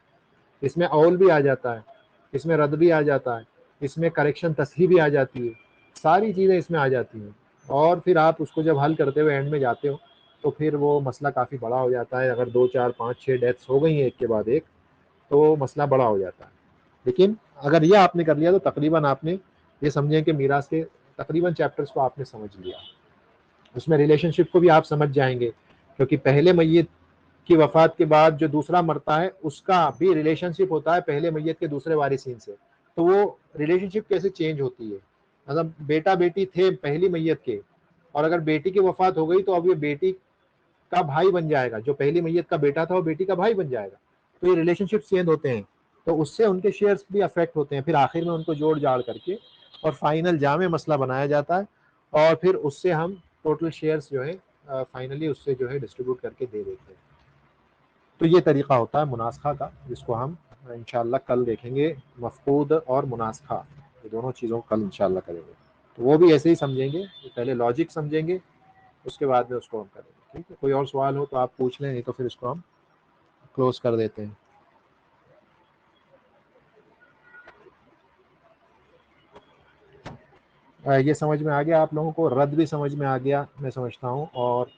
इसमें औल भी आ जाता है, इसमें रद्द भी आ जाता है, इसमें करेक्शन तस्हीह भी आ जाती है, सारी चीज़ें इसमें आ जाती हैं। और फिर आप उसको जब हल करते हुए एंड में जाते हो तो फिर वो मसला काफ़ी बड़ा हो जाता है। अगर 2, 4, 5, 6 डेथ्स हो गई हैं एक के बाद एक, तो मसला बड़ा हो जाता है। लेकिन अगर ये आपने कर लिया तो तकरीबन आपने ये समझें कि मीरास के तकरीबन चैप्टर्स को आपने समझ लिया। उसमें रिलेशनशिप को भी आप समझ जाएंगे, क्योंकि पहले मैयत की वफात के बाद जो दूसरा मरता है उसका भी रिलेशनशिप होता है पहले मैयत के दूसरे वारिसीन से। तो वो रिलेशनशिप कैसे चेंज होती है, मतलब बेटा बेटी थे पहली मैयत के, और अगर बेटी की वफात हो गई तो अब ये बेटी का भाई बन जाएगा, जो पहली मैयत का बेटा था वो बेटी का भाई बन जाएगा। तो ये रिलेशनशिप चेंज होते हैं, तो उससे उनके शेयर्स भी अफेक्ट होते हैं। फिर आखिर में उनको जोड़ जाड़ करके और फाइनल जामे मसला बनाया जाता है, और फिर उससे हम टोटल शेयर्स जो है फाइनली उससे जो है डिस्ट्रीब्यूट करके दे देते हैं। तो ये तरीका होता है मुनासखा का, जिसको हम इंशाल्लाह कल देखेंगे। मफकूद और मुनासखा, ये दोनों चीज़ों को कल इंशाल्लाह करेंगे। तो वो भी ऐसे ही समझेंगे, पहले लॉजिक समझेंगे, उसके बाद में उसको हम करेंगे। ठीक है, कोई और सवाल हो तो आप पूछ लें, नहीं तो फिर इसको हम क्लोज कर देते हैं। ये समझ में आ गया आप लोगों को, रद्द भी समझ में आ गया मैं समझता हूँ, और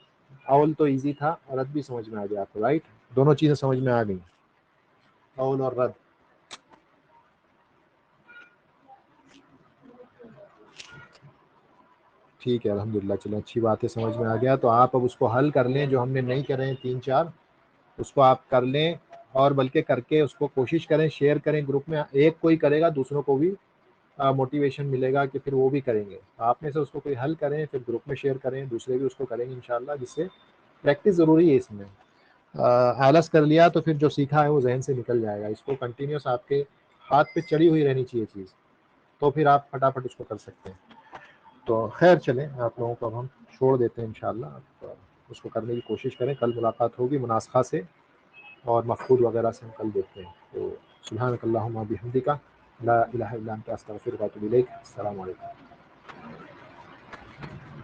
अवल तो इजी था, रद्द भी समझ में आ गया आपको, राइट। दोनों चीज़ें समझ में आ गई, अवल और रद्द। ठीक है, अल्हम्दुलिल्लाह, चलो अच्छी बात है, समझ में आ गया। तो आप अब उसको हल कर लें, जो हमने नहीं करे हैं 3-4, उसको आप कर लें, और बल्कि करके उसको कोशिश करें, शेयर करें ग्रुप में। एक कोई करेगा दूसरों को भी मोटिवेशन मिलेगा कि फिर वो भी करेंगे। आप में से उसको कोई हल करें, फिर ग्रुप में शेयर करें, दूसरे भी उसको करेंगे इंशाल्लाह, जिससे प्रैक्टिस ज़रूरी है इसमें। आलस कर लिया तो फिर जो सीखा है वो जहन से निकल जाएगा। इसको कंटिन्यूस आपके हाथ पे चढ़ी हुई रहनी चाहिए चीज़, तो फिर आप फटाफट उसको कर सकते हैं। तो खैर चलें, आप लोगों को अब हम छोड़ देते हैं इंशाल्लाह। आप उसको करने की कोशिश करें, कल मुलाकात होगी मुनासखा से और मफकूद वगैरह से हम कल देखते हैं। तो सुब्हानक अल्लाहुम्मा बिहम्दिका ला इलाहा इल्ला अंता अस्तगफिरुका व अतूबु इलैक। अस्सलामु अलैकुम।